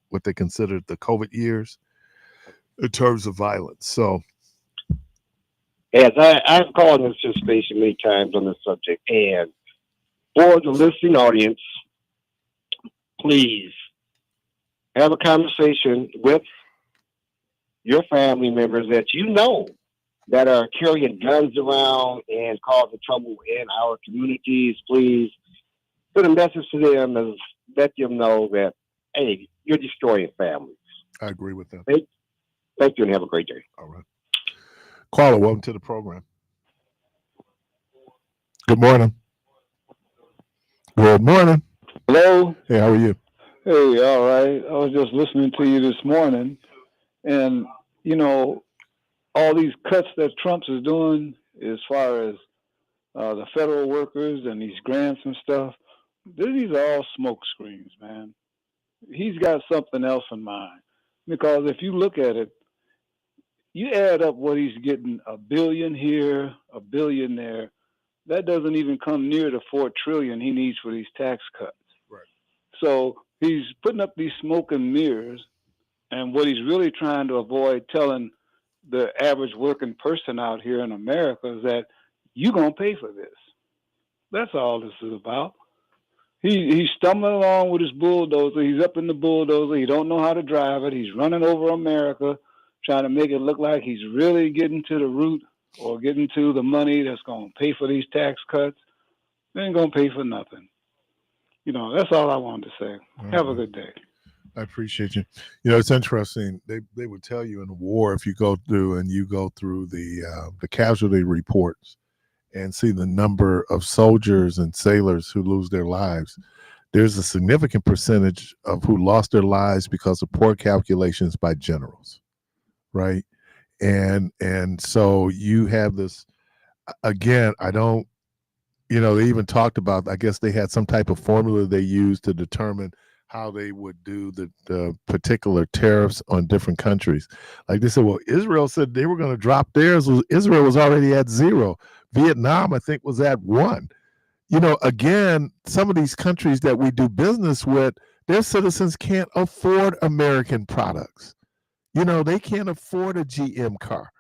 what they considered the COVID years in terms of violence. So As I've called this station many times on this subject, and for the listening audience, please have a conversation with your family members that you know that are carrying guns around and causing trouble in our communities. Please put a message to them and let them know that, hey, you're destroying families. I agree with that. Thank you and have a great day. All right. Caller, welcome to the program. Good morning. Good morning. Hello. Hey, how are you? Hey, all right. I was just listening to you this morning, and you know, all these cuts that Trump is doing as far as the federal workers and these grants and stuff. These are all smoke screens, man. He's got something else in mind, because if you look at it, you add up what he's getting, $1 billion here, $1 billion there. That doesn't even come near the $4 trillion he needs for these tax cuts. Right. So he's putting up these smoke and mirrors, and what he's really trying to avoid telling the average working person out here in America is that you're going to pay for this. That's all this is about. He's stumbling along with his bulldozer. He's up in the bulldozer. He don't know how to drive it. He's running over America, trying to make it look like he's really getting to the root or getting to the money that's going to pay for these tax cuts. They ain't going to pay for nothing. You know, that's all I wanted to say. Mm-hmm. Have a good day. I appreciate you. You know, it's interesting. They would tell you in a war, if you go through the casualty reports and see the number of soldiers and sailors who lose their lives, there's a significant percentage of who lost their lives because of poor calculations by generals, right? And so you have this, again, they even talked about, I guess they had some type of formula they used to determine how they would do the particular tariffs on different countries. Like they said, well, Israel said they were going to drop theirs. Israel was already at 0. Vietnam, I think, was at 1. You know, again, some of these countries that we do business with, their citizens can't afford American products. You know, they can't afford a GM car.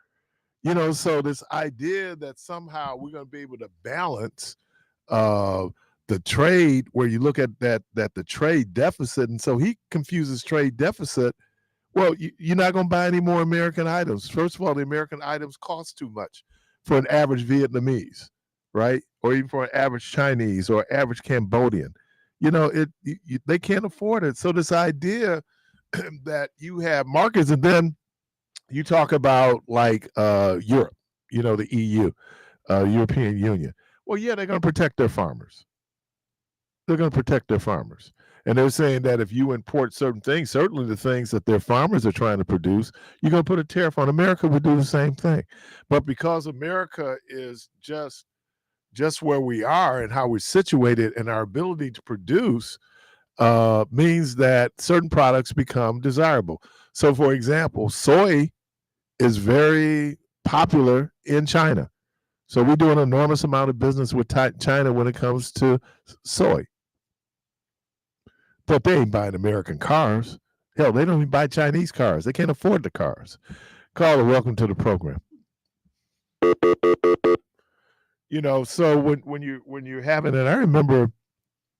You know, so this idea that somehow we're going to be able to balance the trade, where you look at that the trade deficit, and so he confuses trade deficit. Well, you're not going to buy any more American items. First of all, the American items cost too much for an average Vietnamese, right? Or even for an average Chinese or average Cambodian. You know, they can't afford it. So this idea that you have markets, and then you talk about like Europe, you know, the EU, European Union. Well, yeah, they're going to protect their farmers. They're going to protect their farmers. And they're saying that if you import certain things, certainly the things that their farmers are trying to produce, you're going to put a tariff on. America would do the same thing. But because America is just where we are and how we're situated, and our ability to produce means that certain products become desirable. So, for example, soy is very popular in China. So we do an enormous amount of business with China when it comes to soy. But they ain't buying American cars. Hell, they don't even buy Chinese cars. They can't afford the cars. Caller, welcome to the program. You know, so when you're having it, I remember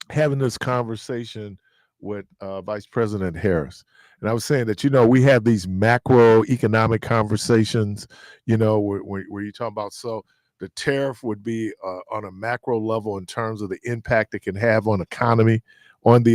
having this conversation with Vice President Harris. And I was saying that, you know, we have these macroeconomic conversations, you know, where you talk about, so the tariff would be on a macro level in terms of the impact it can have on the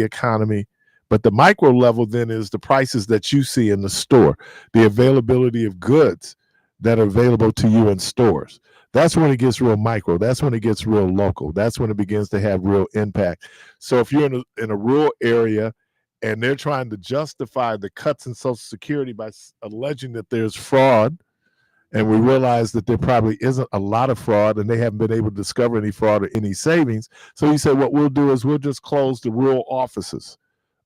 economy. But the micro level then is the prices that you see in the store, the availability of goods that are available to you in stores. That's when it gets real micro. That's when it gets real local. That's when it begins to have real impact. So if you're in a rural area and they're trying to justify the cuts in Social Security by alleging that there's fraud, and we realize that there probably isn't a lot of fraud, and they haven't been able to discover any fraud or any savings. So he said, what we'll do is we'll just close the rural offices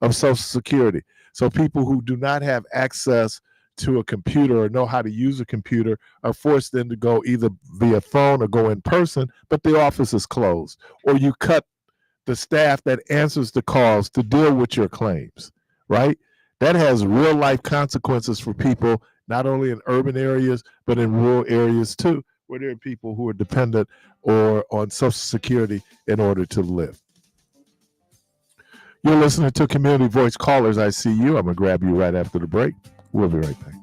of Social Security. So people who do not have access to a computer or know how to use a computer are forced then to go either via phone or go in person, but the office is closed. Or you cut the staff that answers the calls to deal with your claims, right? That has real life consequences for people, not only in urban areas, but in rural areas too, where there are people who are dependent or on Social Security in order to live. You're listening to Community Voice Callers. I see you. I'm going to grab you right after the break. We'll be right back.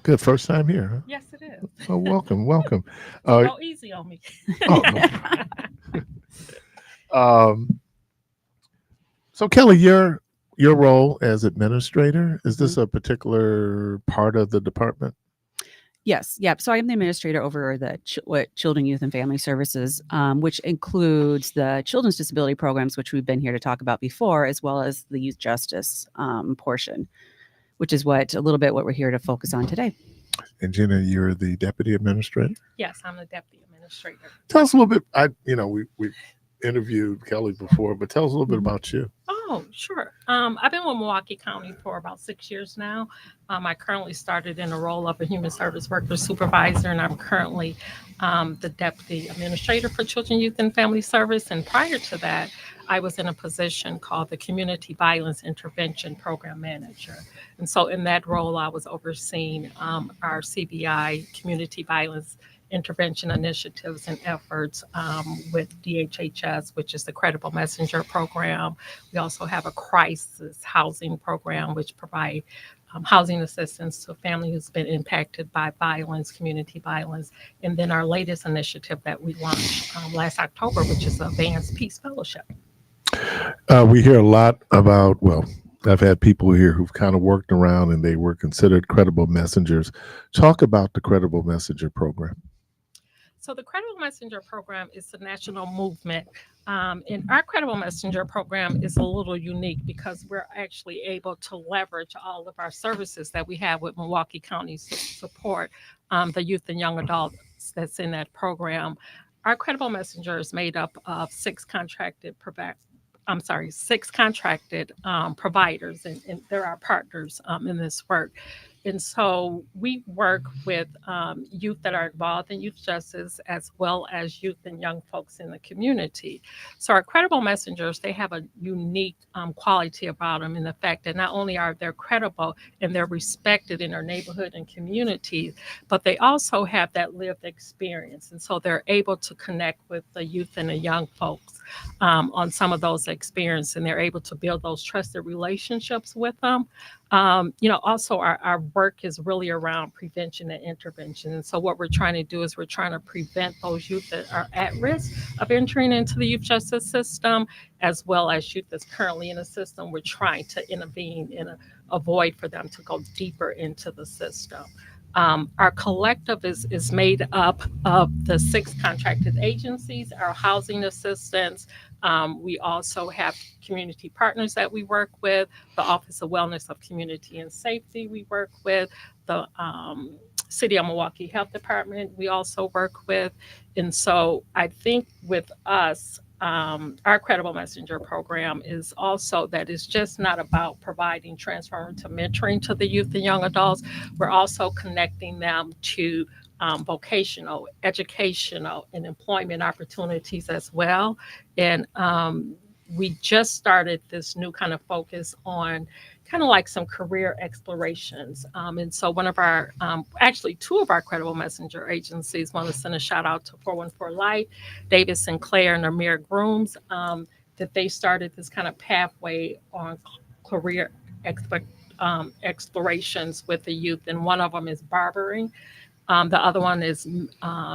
Good. First time here, huh? Yes, it is. Oh, welcome, welcome. Go easy on me. Um, so Kelly, your role as administrator, is this a particular part of the department? Yes. Yep. So I'm the administrator over the Children, Youth, and Family Services, which includes the children's disability programs, which we've been here to talk about before, as well as the youth justice portion, which is what we're here to focus on today. And Gina, you're the deputy administrator. Yes, I'm the deputy administrator. Tell us a little bit. We interviewed Kelly before, but tell us a little bit about you. Oh, sure. I've been with Milwaukee County for about 6 years now. I currently started in the role of a human service worker supervisor, and I'm currently the deputy administrator for Children, Youth, and Family Service. And prior to that, I was in a position called the Community Violence Intervention Program Manager. And so in that role, I was overseeing our CVI, Community Violence Intervention Initiatives and efforts with DHHS, which is the Credible Messenger Program. We also have a crisis housing program, which provide housing assistance to a family who's been impacted by violence, community violence. And then our latest initiative that we launched last October, which is Advanced Peace Fellowship. We hear a lot about, I've had people here who've kind of worked around and they were considered credible messengers. Talk about the Credible Messenger Program. So the Credible Messenger Program is a national movement. And our Credible Messenger Program is a little unique because we're actually able to leverage all of our services that we have with Milwaukee County's support, the youth and young adults that's in that program. Our Credible Messenger is made up of six contracted providers, and they're our partners in this work. And so we work with youth that are involved in youth justice, as well as youth and young folks in the community. So our credible messengers, they have a unique quality about them in the fact that not only are they credible and they're respected in their neighborhood and communities, but they also have that lived experience. And so they're able to connect with the youth and the young folks on some of those experiences, and they're able to build those trusted relationships with them. Also our work is really around prevention and intervention. And so what we're trying to do is we're trying to prevent those youth that are at risk of entering into the youth justice system, as well as youth that's currently in the system. We're trying to intervene and avoid for them to go deeper into the system. Our collective is made up of the 6 contracted agencies, our housing assistants. We also have community partners that we work with, the Office of Wellness of Community and Safety we work with, the City of Milwaukee Health Department we also work with. And so I think with us, our Credible Messenger Program is also that it's just not about providing transformative mentoring to the youth and young adults. We're also connecting them to vocational, educational, and employment opportunities as well. And we just started this new kind of focus on kind of like some career explorations. And so one of our, actually 2 of our Credible Messenger agencies, want to send a shout out to 414 Life, David Sinclair and Amir Grooms, that they started this kind of pathway on career explorations with the youth. And one of them is barbering. The other one is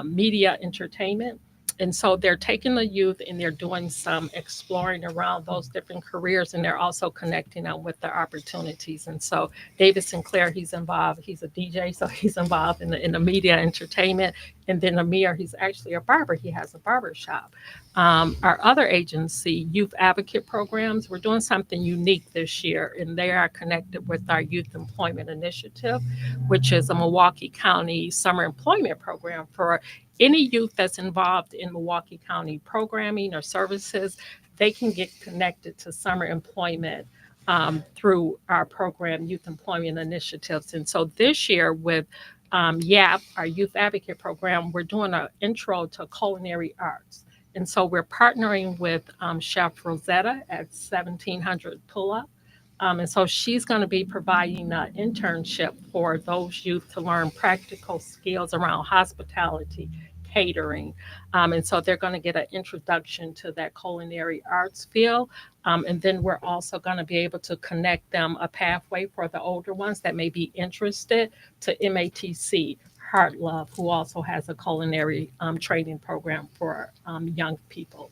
media entertainment. And so they're taking the youth and they're doing some exploring around those different careers, and they're also connecting them with their opportunities. And so David Sinclair, he's involved. He's a DJ, so he's involved in the media entertainment. And then Amir, he's actually a barber. He has a barber shop. Our other agency, Youth Advocate Programs, we're doing something unique this year, and they are connected with our Youth Employment Initiative, which is a Milwaukee County summer employment program for any youth that's involved in Milwaukee County programming or services. They can get connected to summer employment through our program, Youth Employment Initiatives. And so this year with YAP, our Youth Advocate Program, we're doing an intro to culinary arts. And so we're partnering with Chef Rosetta at 1700 Pull-Up. And so she's going to be providing an internship for those youth to learn practical skills around hospitality, catering. And so they're going to get an introduction to that culinary arts field. And then we're also going to be able to connect them a pathway for the older ones that may be interested to MATC Heart Love, who also has a culinary training program for young people.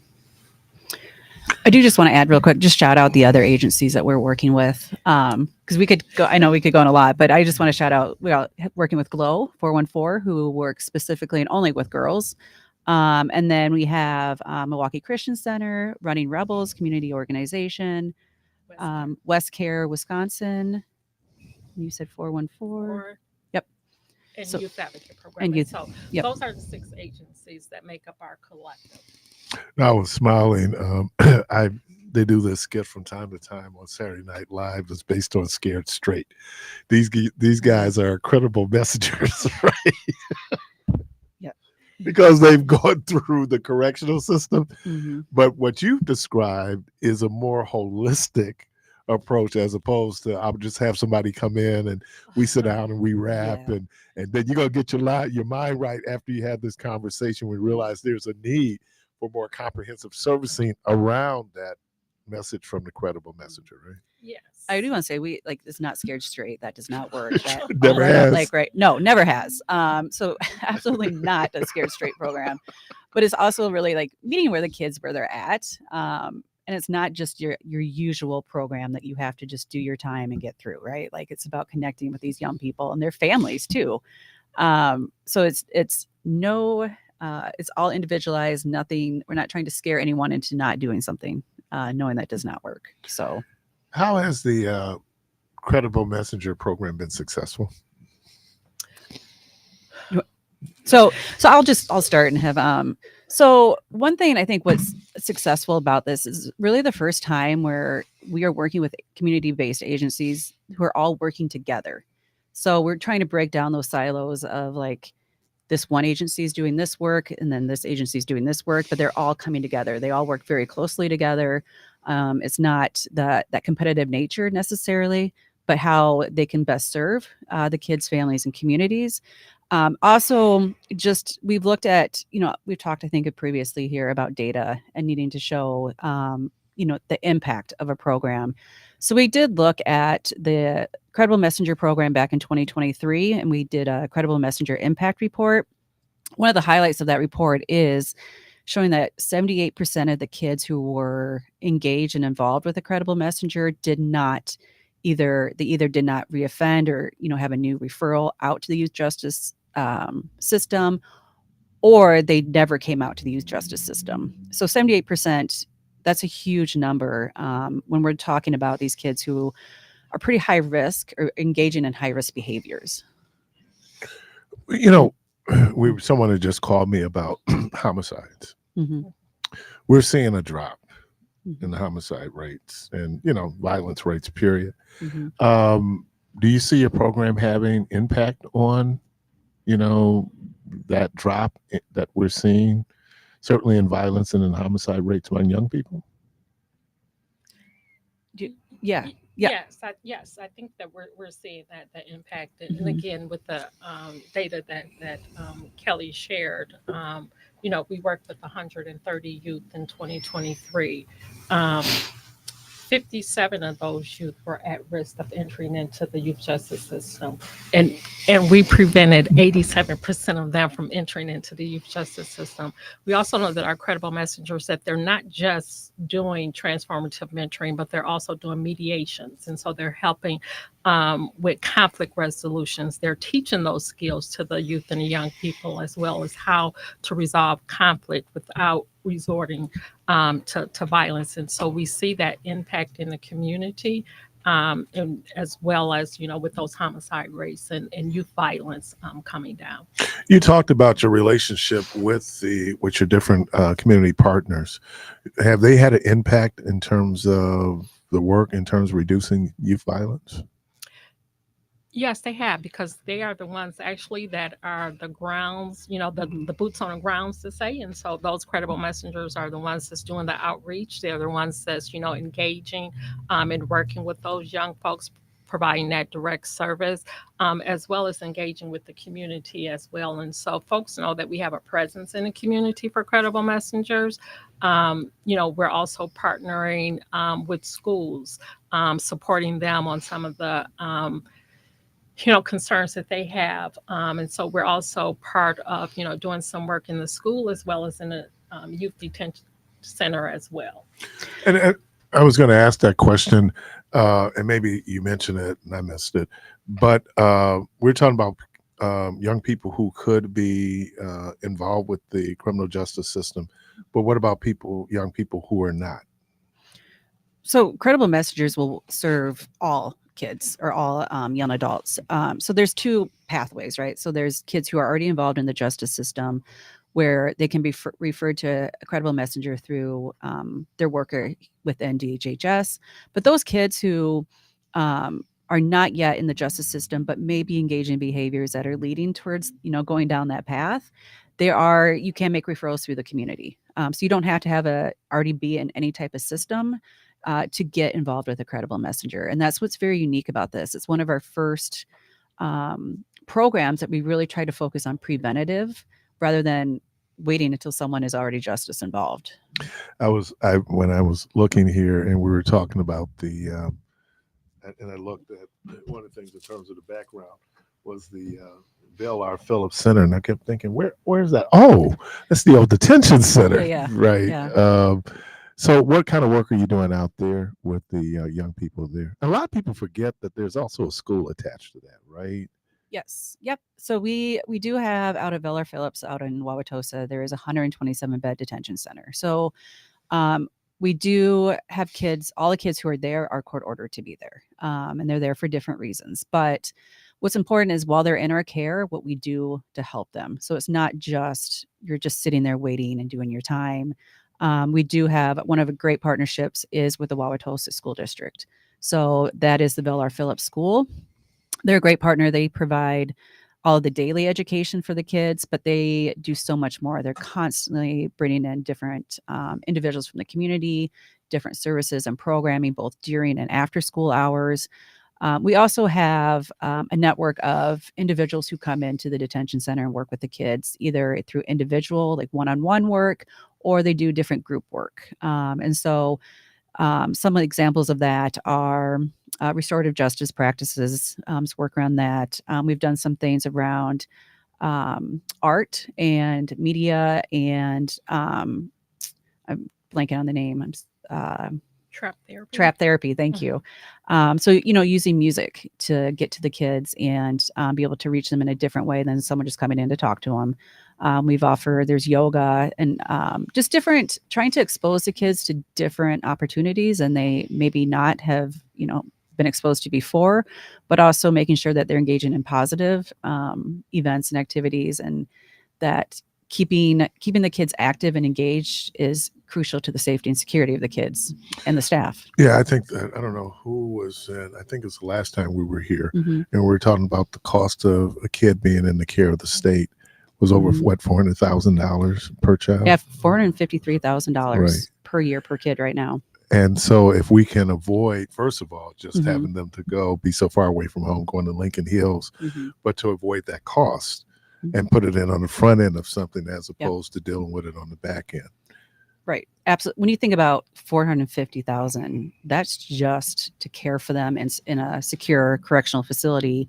I do just want to add real quick, just shout out the other agencies that we're working with. Because we could go, I know we could go on a lot, but I just want to shout out, we're working with Glow 414, who works specifically and only with girls. And then we have Milwaukee Christian Center, Running Rebels Community Organization, West Care, Wisconsin. You said 414. Yep. And So- Youth Advocate Program. and youth- So yep. those are the 6 agencies that make up our collective. I was smiling. They do this skit from time to time on Saturday Night Live. It's based on Scared Straight. These guys are credible messengers, right? Yep. Because they've gone through the correctional system. Mm-hmm. But what you've described is a more holistic approach, as opposed to I'll just have somebody come in and we sit down and we rap, Yeah. and then you're gonna get your mind right after you have this conversation. We realize there's a need for more comprehensive servicing around that message from the credible messenger, right? Yes. I do want to say it's not Scared Straight. That does not work. That, Never has. No, never has. So absolutely not a Scared Straight program, but it's also really like meeting where the kids where they're at. And it's not just your usual program that you have to just do your time and get through, right? Like it's about connecting with these young people and their families too. So it's all individualized. Nothing. We're not trying to scare anyone into not doing something, knowing that does not work. So, how has the credible messenger program been successful? So I'll start and have so one thing I think what's successful about this is really the first time where we are working with community-based agencies who are all working together. So we're trying to break down those silos of like this one agency is doing this work and then this agency is doing this work, but they're all coming together. They all work very closely together. It's not that competitive nature necessarily, but how they can best serve the kids, families, and communities. Also, just we've looked at, we've talked, I think, previously here about data and needing to show, the impact of a program. So we did look at the Credible Messenger program back in 2023, and we did a Credible Messenger impact report. One of the highlights of that report is showing that 78% of the kids who were engaged and involved with the Credible Messenger did not either did not reoffend or have a new referral out to the youth justice system, or they never came out to the youth justice system. So 78%, that's a huge number when we're talking about these kids who are pretty high risk or engaging in high risk behaviors. Someone had just called me about homicides. Mm-hmm. We're seeing a drop Mm-hmm. in the homicide rates and violence rates, period. Mm-hmm. Do you see your program having impact on that drop that we're seeing, certainly in violence and in homicide rates among young people? Yeah. Yes, I think that we're seeing that impact, and Mhm. again with the data that Kelly shared, we worked with 130 youth in 2023. 57 of those youth were at risk of entering into the youth justice system, and we prevented 87% of them from entering into the youth justice system. We also know that our credible messengers, that they're not just doing transformative mentoring, but they're also doing mediations, and so they're helping with conflict resolutions. They're teaching those skills to the youth and the young people, as well as how to resolve conflict without resorting to violence. And so we see that impact in the community, and as well as with those homicide rates and youth violence coming down. You talked about your relationship with your different community partners. Have they had an impact in terms of the work, in terms of reducing youth violence? Yes, they have, because they are the ones actually that are the grounds, the boots on the grounds to say. And so those credible messengers are the ones that's doing the outreach. They're the ones that's, engaging and working with those young folks, providing that direct service, as well as engaging with the community as well. And so folks know that we have a presence in the community for Credible Messengers. We're also partnering with schools, supporting them on some of the concerns that they have. And so we're also part of, doing some work in the school as well as in the youth detention center as well. And I was going to ask that question, and maybe you mentioned it and I missed it, but we're talking about young people who could be involved with the criminal justice system. But what about young people who are not? So Credible Messengers will serve all kids or all young adults. So there's two pathways, right? So there's kids who are already involved in the justice system, where they can be referred to a Credible Messenger through their worker within DHHS. But those kids who are not yet in the justice system, but may be engaging in behaviors that are leading towards, going down that path, you can make referrals through the community. So you don't have to already be in any type of system to get involved with a Credible Messenger. And that's what's very unique about this. It's one of our first programs that we really try to focus on preventative rather than waiting until someone is already justice involved. When I was looking here and we were talking about and I looked at one of the things in terms of the background was the Bell R. Phillips Center, and I kept thinking, where's that? Oh, that's the old detention center, Yeah. right? Yeah. So what kind of work are you doing out there with the young people there? A lot of people forget that there's also a school attached to that, right? Yes. Yep. So we do have out of Bell R. Phillips out in Wauwatosa, there is a 127 bed detention center. So we do have kids, all the kids who are there are court ordered to be there. And they're there for different reasons. But what's important is while they're in our care, what we do to help them. So it's not just, you're just sitting there waiting and doing your time. We do have one of the great partnerships is with the Wauwatosa School District. So that is the Bell R. Phillips School. They're a great partner. They provide all of the daily education for the kids, but they do so much more. They're constantly bringing in different individuals from the community, different services and programming, both during and after school hours. We also have a network of individuals who come into the detention center and work with the kids, either through individual, like one-on-one work, or they do different group work. And so some examples of that are restorative justice practices, work around that. We've done some things around art and media and I'm blanking on the name. Trap therapy. Trap therapy. Thank you. So, using music to get to the kids and be able to reach them in a different way than someone just coming in to talk to them. There's yoga and just different, trying to expose the kids to different opportunities and they maybe not have, been exposed to before, but also making sure that they're engaging in positive events and activities, and that keeping the kids active and engaged is crucial to the safety and security of the kids and the staff. Yeah, I think that, I don't know who was in, I think it's the last time we were here, Mm-hmm. and we were talking about the cost of a kid being in the care of the state was over $400,000 per child. Yeah, $453,000 Right. per year per kid right now. And so if we can avoid, first of all, just Mhm. having them to be so far away from home, going to Lincoln Hills, but to avoid that cost and put it in on the front end of something as opposed to dealing with it on the back end. Right. Absolutely. When you think about $450,000, that's just to care for them in a secure correctional facility.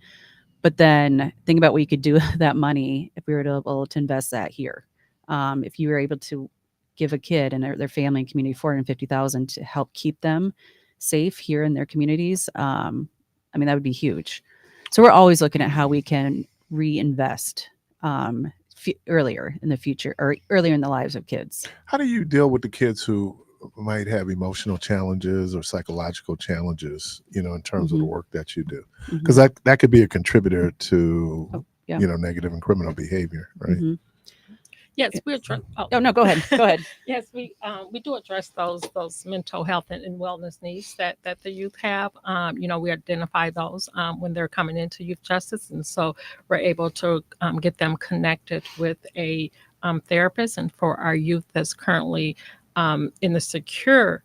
But then think about what you could do with that money if we were able to invest that here. If you were able to give a kid and their family and community $450,000 to help keep them safe here in their communities, that would be huge. So we're always looking at how we can reinvest earlier in the future or earlier in the lives of kids. How do you deal with the kids who might have emotional challenges or psychological challenges, in terms of the work that you do? Because that could be a contributor to, negative and criminal behavior, right? Yes, we address. Oh no, go ahead. Go ahead. Yes, we do address those mental health and wellness needs that the youth have. We identify those when they're coming into youth justice, and so we're able to get them connected with a therapist. And for our youth that's currently in the secure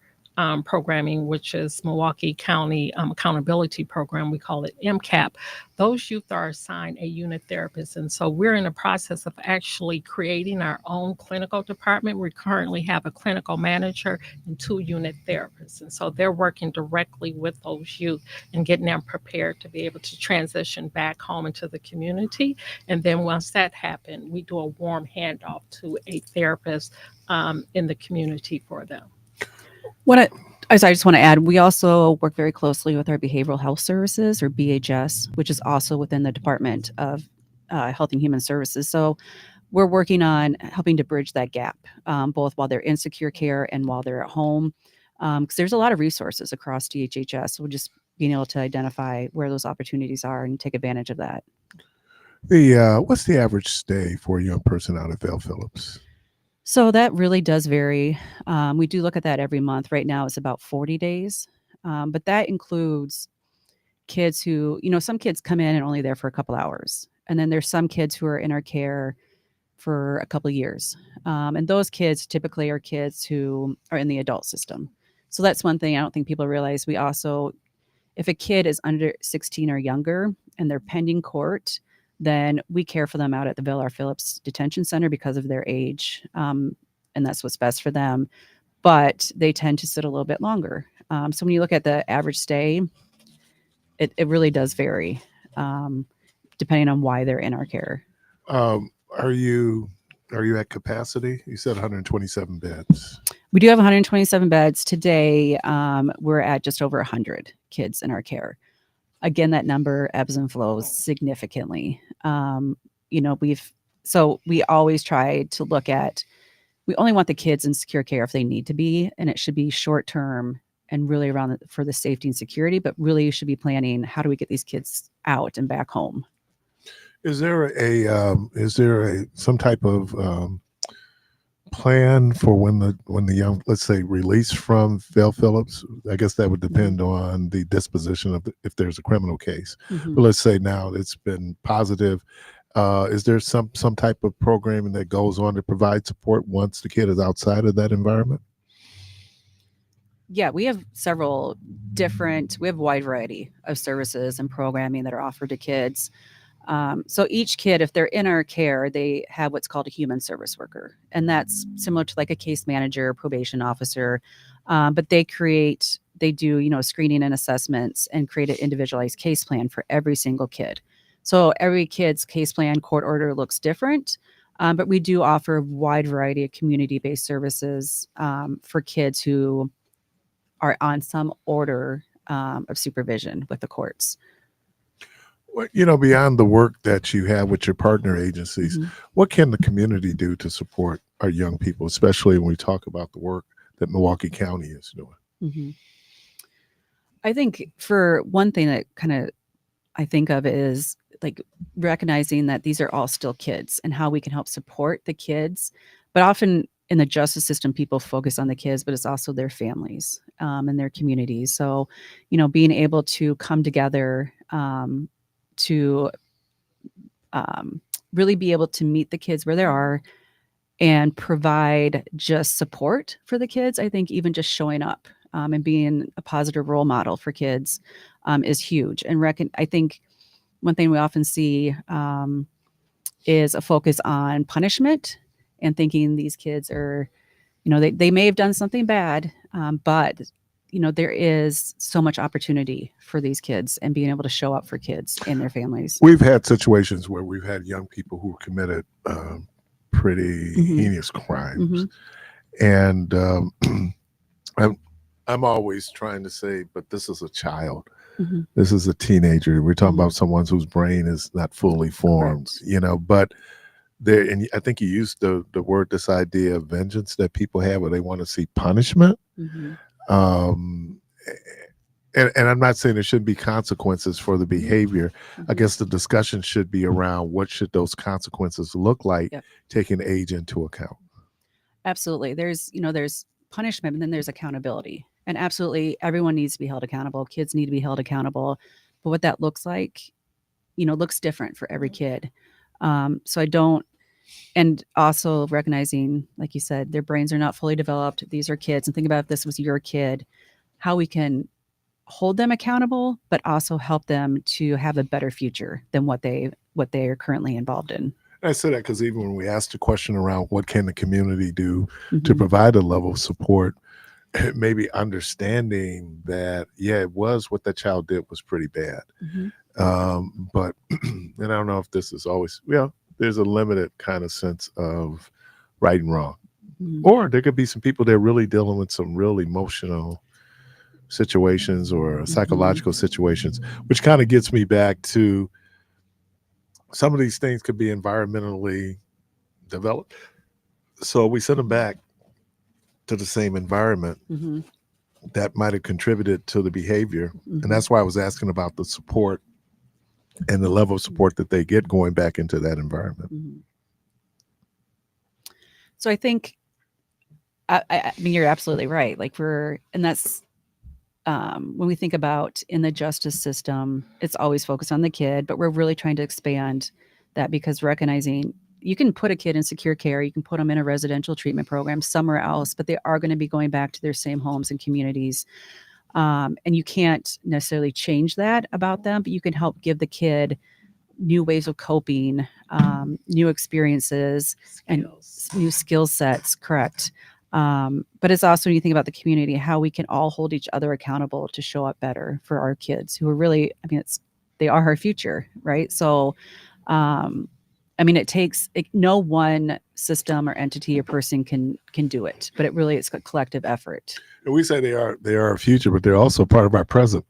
programming, which is Milwaukee County Accountability Program. We call it MCAP. Those youth are assigned a unit therapist. And so we're in the process of actually creating our own clinical department. We currently have a clinical manager and 2 unit therapists. And so they're working directly with those youth and getting them prepared to be able to transition back home into the community. And then once that happens, we do a warm handoff to a therapist in the community for them. I just want to add, we also work very closely with our behavioral health services, or BHS, which is also within the Department of Health and Human Services. So we're working on helping to bridge that gap, both while they're in secure care and while they're at home, because there's a lot of resources across DHHS. So we're just being able to identify where those opportunities are and take advantage of that. What's the average stay for a young person out at Vale Phillips? So that really does vary. We do look at that every month. Right now it's about 40 days. But that includes kids who, some kids come in and only there for a couple hours. And then there's some kids who are in our care for a couple of years. And those kids typically are kids who are in the adult system. So that's one thing I don't think people realize. We also, if a kid is under 16 or younger and they're pending court, then we care for them out at the Vale R. Phillips Detention Center because of their age. And that's what's best for them. But they tend to sit a little bit longer. So when you look at the average stay, it really does vary depending on why they're in our care. Are you at capacity? You said 127 beds. We do have 127 beds. Today, we're at just over 100 kids in our care. Again, that number ebbs and flows significantly. We always try to look at, we only want the kids in secure care if they need to be, and it should be short term and really around for the safety and security, but really you should be planning, how do we get these kids out and back home? Is there some type of plan for when the young, let's say, release from Vale Phillips? I guess that would depend on the disposition of if there's a criminal case. But let's say now it's been positive. Is there some type of programming that goes on to provide support once the kid is outside of that environment? Yeah, we have we have a wide variety of services and programming that are offered to kids. So each kid, if they're in our care, they have what's called a human service worker. And that's similar to like a case manager, probation officer. But they do, screening and assessments and create an individualized case plan for every single kid. So every kid's case plan, court order looks different. But we do offer a wide variety of community-based services for kids who are on some order of supervision with the courts. Well, beyond the work that you have with your partner agencies, what can the community do to support our young people, especially when we talk about the work that Milwaukee County is doing? I think for one thing that I think of is like recognizing that these are all still kids and how we can help support the kids. But often in the justice system, people focus on the kids, but it's also their families and their communities. So, being able to come together to really be able to meet the kids where they are and provide just support for the kids. I think even just showing up and being a positive role model for kids is huge. And I think one thing we often see is a focus on punishment and thinking these kids are, they may have done something bad, but there is so much opportunity for these kids and being able to show up for kids and their families. We've had situations where we've had young people who committed pretty heinous crimes. And I'm always trying to say, but this is a child. This is a teenager. We're talking about someone whose brain is not fully formed, but there, and I think you used the word, this idea of vengeance that people have where they want to see punishment. And I'm not saying there shouldn't be consequences for the behavior. I guess the discussion should be around what should those consequences look like, taking age into account. Absolutely. There's punishment, and then there's accountability. And absolutely everyone needs to be held accountable. Kids need to be held accountable. But what that looks like, looks different for every kid. So I don't, and also recognizing, like you said, their brains are not fully developed. These are kids, and think about if this was your kid, how we can hold them accountable, but also help them to have a better future than what they are currently involved in. I say that because even when we asked the question around what can the community do to Mhm. provide a level of support, maybe understanding that, yeah, it was what that child did was pretty bad. Mhm. But, and I don't know if this is always, there's a limited kind of sense of right and wrong. Mhm. Or there could be some people that are really dealing with some real emotional situations or psychological situations, which kind of gets me back to some of these things could be environmentally developed. So we send them back to the same environment Mhm. that might have contributed to the behavior. Mhm. And that's why I was asking about the support and the level of support that they get going back into that environment. Mhm. So I think, I mean, you're absolutely right. Like and that's when we think about in the justice system, it's always focused on the kid, but we're really trying to expand that because recognizing you can put a kid in secure care, you can put them in a residential treatment program somewhere else, but they are going to be going back to their same homes and communities. And you can't necessarily change that about them, but you can help give the kid new ways of coping, new experiences, and new skill sets. Correct. But it's also when you think about the community, how we can all hold each other accountable to show up better for our kids who are really, I mean, they are our future, right? So, I mean, no one system or entity or person can do it, but it's a collective effort. And we say they are our future, but they're also part of our present.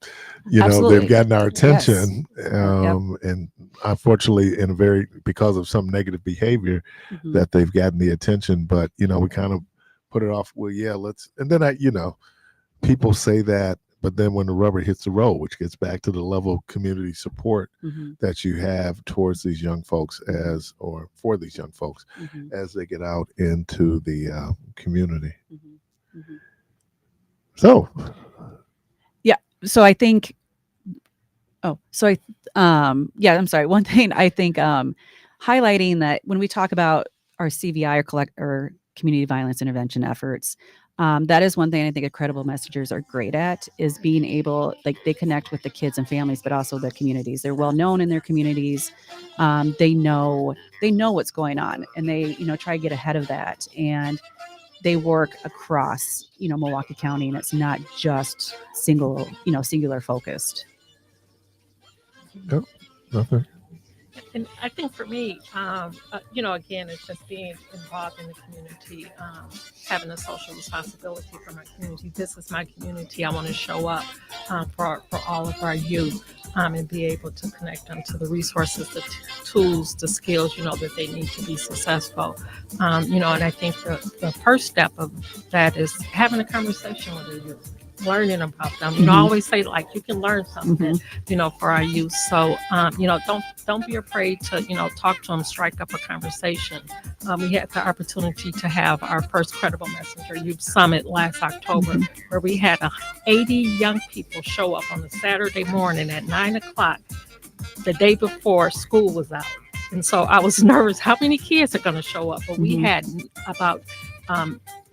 Absolutely. They've gotten our attention, Yep. and unfortunately, because of some negative behavior, Mhm. that they've gotten the attention. But we kind of put it off. Well, yeah, let's. And then people say that, but then when the rubber hits the road, which gets back to the level of community support Mhm. that you have towards these young folks for these young folks Mhm. as they get out into the community. Mhm. Mhm. So, So I think, I'm sorry. One thing I think, highlighting that when we talk about our CVI or community violence intervention efforts, that is one thing I think accredible messengers are great at, is being able, like, they connect with the kids and families, but also the communities. They're well known in their communities. They know what's going on, and they, try to get ahead of that. And they work across, Milwaukee County, and it's not just singular focused. Yep. Nothing. And I think for me, again, it's just being involved in the community, having a social responsibility for my community. This is my community. I want to show up for all of our youth and be able to connect them to the resources, the tools, the skills, that they need to be successful. And I think the first step of that is having a conversation with the youth, learning about them. I always say, like, you can learn something, for our youth. So, don't be afraid to, talk to them, strike up a conversation. We had the opportunity to have our first Credible Messenger Youth Summit last October, where we had 80 young people show up on a Saturday morning at 9:00, the day before school was out. And so I was nervous, how many kids are going to show up? But we had about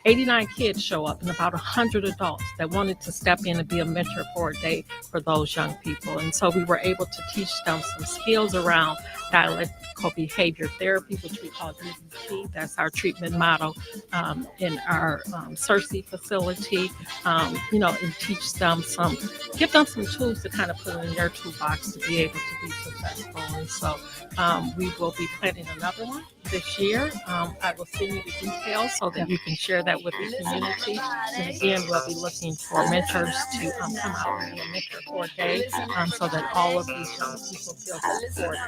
89 kids show up and about 100 adults that wanted to step in and be a mentor for a day for those young people. And so we were able to teach them some skills around dialectical behavior therapy, which we call DBT. That's our treatment model in our Cersei facility, and give them some tools to kind of put in their toolbox to be able to be successful. And so we will be planning another one this year. I will send you the details so that you can share that with the community. And again, we'll be looking for mentors to come out and be a mentor for a day so that all of these young people feel supported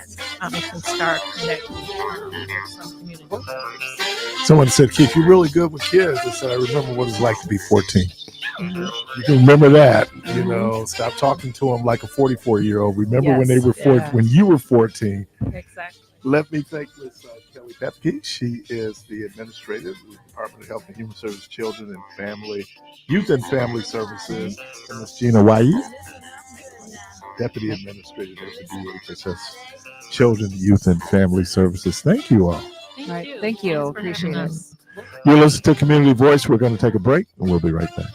and can start connecting with some community. Someone said, Keith, you're really good with kids. I said, I remember what it's like to be 14. You can remember that, stop talking to them like a 44-year-old. Remember when they were when you were 14. Exactly. Let me thank Ms. Kelly Pepke. She is the administrator of the Department of Health and Human Services, Children and Family, Youth and Family Services, and Ms. Gina Wayi, Deputy Administrator of the DHSS, Children, Youth and Family Services. Thank you all. Thank All right. you. Thank you. Thanks for Appreciate having it. us. You're listening to Community Voice. We're going to take a break, and we'll be right back.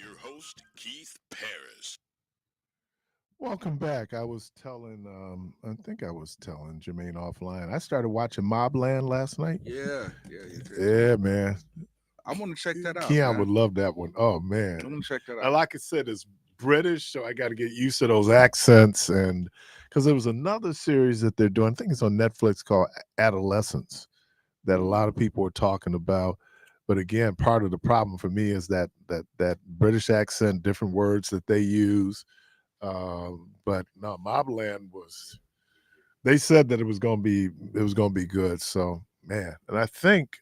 your host, Keith Parris. Welcome back. I was telling Jermaine offline. I started watching Mobland last night. Yeah. Yeah, man. I want to check that out. Keon man. would love that one. Oh man. I want to check that And out. like I said, it's British, so I got to get used to those accents. And because there was another series that they're doing, I think it's on Netflix, called Adolescence, that a lot of people are talking about. But again, part of the problem for me is that British accent, different words that they use. But no, Mobland was. They said that it was gonna be good. So man, and I think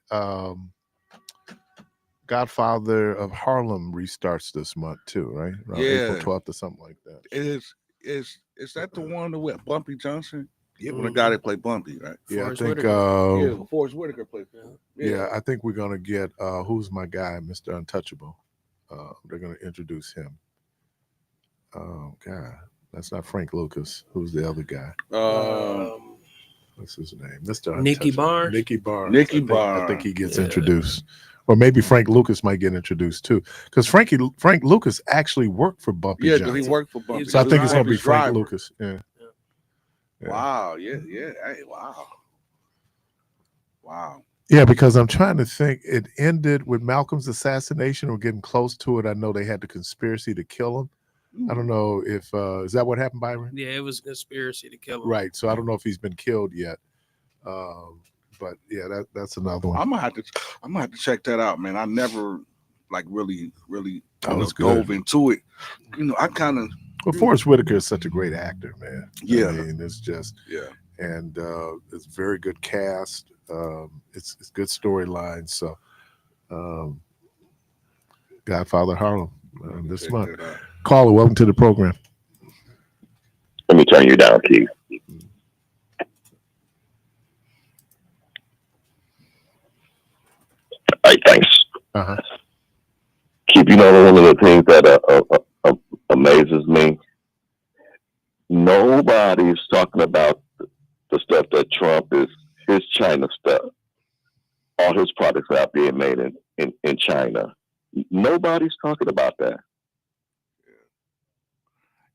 Godfather of Harlem restarts this month too, right? Around April 12th or something like that. Is that the one with Bumpy Johnson? Yeah, when the guy that played Bumpy, right? Yeah, Forrest I think. Whitaker. Forrest Whitaker played. Yeah, I think we're gonna get who's my guy, Mr. Untouchable. They're gonna introduce him. Oh God, that's not Frank Lucas. Who's the other guy? What's his name? Mr. Nicky Untouchable. Barnes. Nicky Barnes. Nicky I think he gets Yeah. introduced, or maybe Frank Lucas might get introduced too, because Frank Lucas actually worked for Bumpy Yeah, Johnson. he worked for Bumpy. So I think it's gonna be Bumpy's Frank driver. Lucas. Yeah. Wow. Yeah. Hey, wow. Yeah, because I'm trying to think. It ended with Malcolm's assassination, or getting close to it. I know they had the conspiracy to kill him. I don't know if is that what happened, Byron? Yeah, it was a conspiracy to kill him. Right. So I don't know if he's been killed yet. But yeah, that's another one. I'm gonna have to check that out, man. I never really dove into it. I kind of. Well, Forrest Whitaker is such a great actor, man. Yeah. I mean, it's just and it's very good cast. It's good storyline. So, Godfather Harlem this month. Caller, welcome to the program. Let me turn you down, Keith. All right, thanks. Keith, one of the things that amazes me, nobody's talking about the stuff that Trump is, his China stuff. All his products are being made in China. Nobody's talking about that.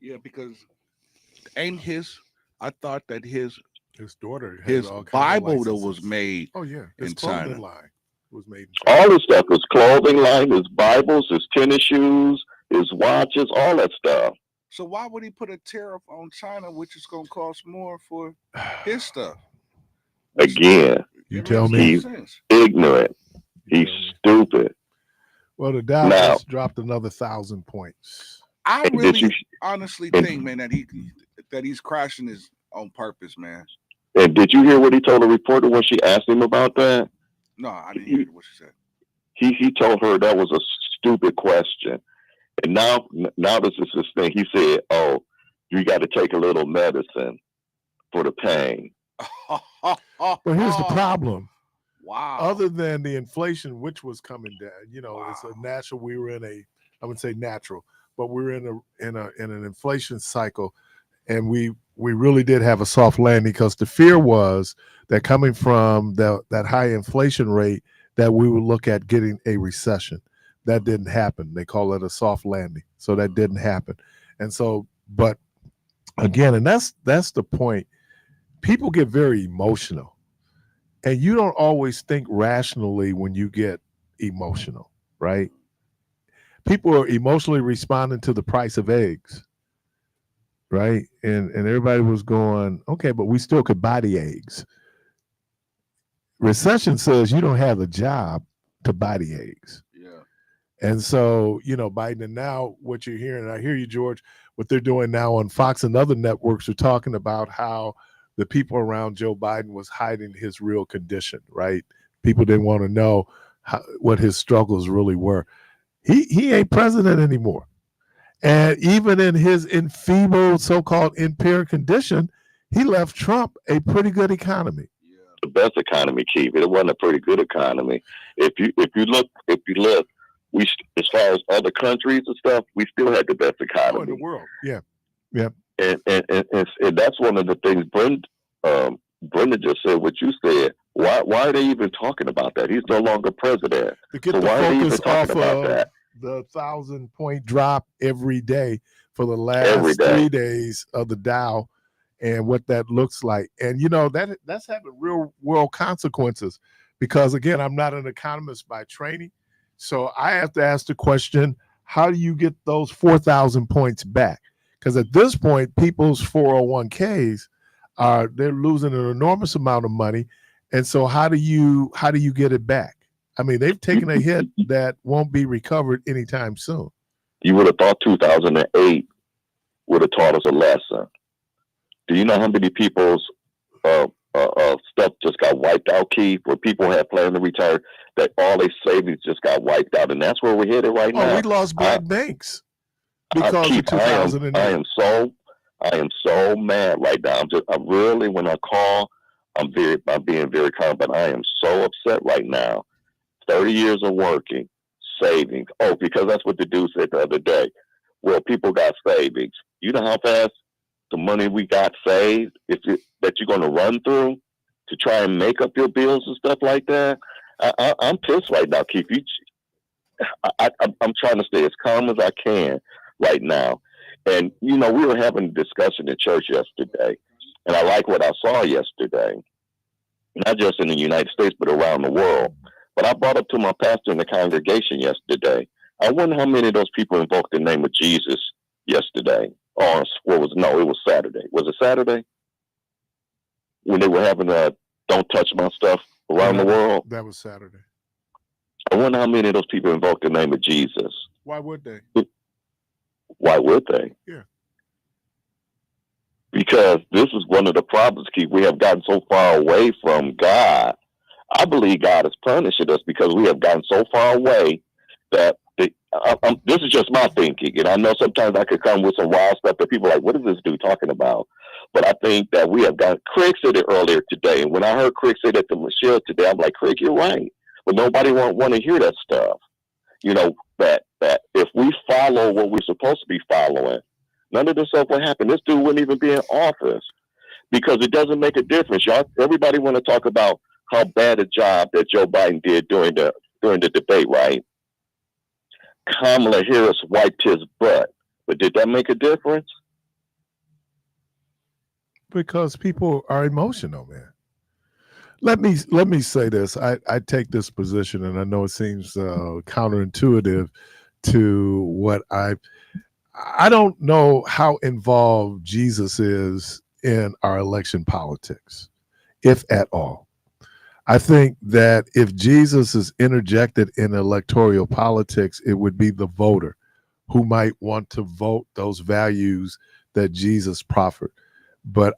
Yeah, because I thought that his daughter, his Bible that was made. Oh yeah, his in clothing China. line was made in China. All this stuff, his clothing line, his Bibles, his tennis shoes, his watches, all that stuff. So why would he put a tariff on China, which is going to cost more for his stuff? Again, you tell me. He's ignorant. He's stupid. Well, the Dow just dropped another 1,000 points. I really honestly think, man, that he's crashing this on purpose, man. And did you hear what he told the reporter when she asked him about that? No, I didn't hear what she said. He told her that was a stupid question. And now this is his thing. He said, "Oh, you got to take a little medicine for the pain." But here's the problem. Wow. Other than the inflation, which was coming down, it's a natural. We were in I would say natural, but we're in an inflation cycle, and we really did have a soft landing, because the fear was that coming from that high inflation rate, that we would look at getting a recession. That didn't happen. They call it a soft landing. So that didn't happen. And so, but again, and that's the point. People get very emotional, and you don't always think rationally when you get emotional, right? People are emotionally responding to the price of eggs, right? And everybody was going, okay, but we still could buy the eggs. Recession says you don't have a job to buy the eggs. Yeah. And so, Biden, and now what you're hearing, and I hear you, George, what they're doing now on Fox and other networks are talking about how the people around Joe Biden was hiding his real condition, right? People didn't want to know what his struggles really were. He ain't president anymore. And even in his enfeebled, so-called impaired condition, he left Trump a pretty good economy. The best economy, Keith. It wasn't a pretty good economy. If you look, we, as far as other countries and stuff, we still had the best economy in the world. Yeah. And that's one of the things Brenda just said. What you said. Why are they even talking about that? He's no longer president. To get so the why are they even focus talking off about of that? the 1,000-point drop every day for the Every last day. 3 days of the Dow, and what that looks like. And that's having real world consequences, because again, I'm not an economist by training, so I have to ask the question: how do you get those 4,000 points back? Because at this point, people's 401ks they're losing an enormous amount of money, and so how do you get it back? I mean, they've taken a hit that won't be recovered anytime soon. You would have thought 2008 would have taught us a lesson. Do you know how many people's stuff just got wiped out, Keith, where people had planned to retire, that all their savings just got wiped out, and that's where we're headed right now. Oh, we lost black banks because Keith, of 2008. I am so mad right now. When I call, I'm being very calm, but I am so upset right now. 30 years of working, savings. Oh, because that's what the dude said the other day. Well, people got savings. You know how fast the money we got saved that you're going to run through to try and make up your bills and stuff like that? I'm pissed right now, Keith. I'm trying to stay as calm as I can right now. And, we were having a discussion in church yesterday, and I like what I saw yesterday, not just in the United States, but around the world. But I brought up to my pastor in the congregation yesterday, I wonder how many of those people invoked the name of Jesus yesterday. Or it was Saturday. Was it Saturday? When they were having Don't Touch My Stuff around the world? That was Saturday. I wonder how many of those people invoked the name of Jesus. Why would they? Why would they? Yeah. Because this is one of the problems, Keith. We have gotten so far away from God. I believe God is punishing us because we have gotten so far away that this is just my thinking. And I know sometimes I could come with some wild stuff that people are like, what is this dude talking about? But I think that we have got, Craig said it earlier today. And when I heard Craig say that to Michelle today, I'm like, Craig, you're right. But nobody want to hear that stuff. That if we follow what we're supposed to be following, none of this stuff will happen. This dude wouldn't even be in office because it doesn't make a difference. Everybody want to talk about how bad a job that Joe Biden did during the debate, right? Kamala Harris wiped his butt, but did that make a difference? Because people are emotional, man. Let me say this. I take this position, and I know it seems counterintuitive to what I don't know how involved Jesus is in our election politics, if at all. I think that if Jesus is interjected in electoral politics, it would be the voter who might want to vote those values that Jesus proffered. But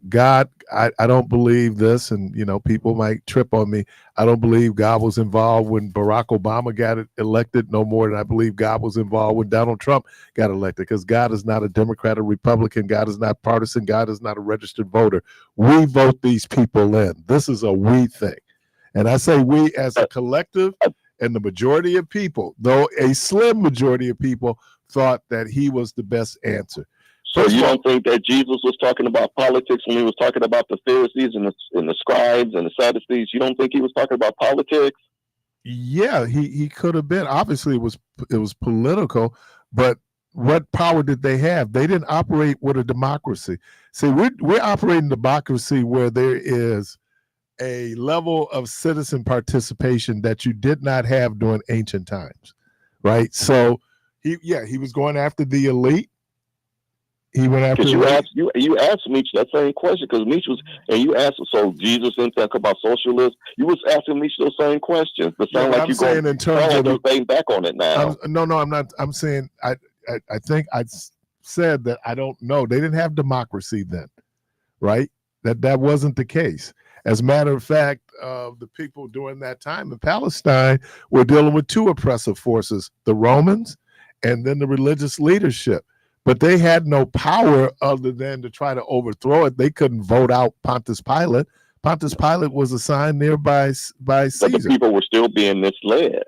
God, I don't believe this, and people might trip on me. I don't believe God was involved when Barack Obama got elected, no more than I believe God was involved when Donald Trump got elected, because God is not a Democrat or Republican. God is not partisan. God is not a registered voter. We vote these people in. This is a we thing. And I say we as a collective, and the majority of people, though a slim majority of people, thought that he was the best answer. So you don't think that Jesus was talking about politics when he was talking about the Pharisees and the scribes and the Sadducees? You don't think he was talking about politics? Yeah, he could have been. Obviously, it was political, but what power did they have? They didn't operate with a democracy. See, we're operating democracy where there is a level of citizen participation that you did not have during ancient times, right? So he was going after the elite. He went after. Because you asked Meach that same question, because Meach was, and you asked, so Jesus didn't talk about socialism. You was asking Meach those same questions. But sound like you're going in terms of you're back on it now. No, I'm not. I'm saying I think I said that I don't know. They didn't have democracy then, right? That wasn't the case. As a matter of fact, the people during that time in Palestine were dealing with two oppressive forces: the Romans, and then the religious leadership. But they had no power other than to try to overthrow it. They couldn't vote out Pontius Pilate. Pontius Pilate was assigned there by Caesar. But the people were still being misled.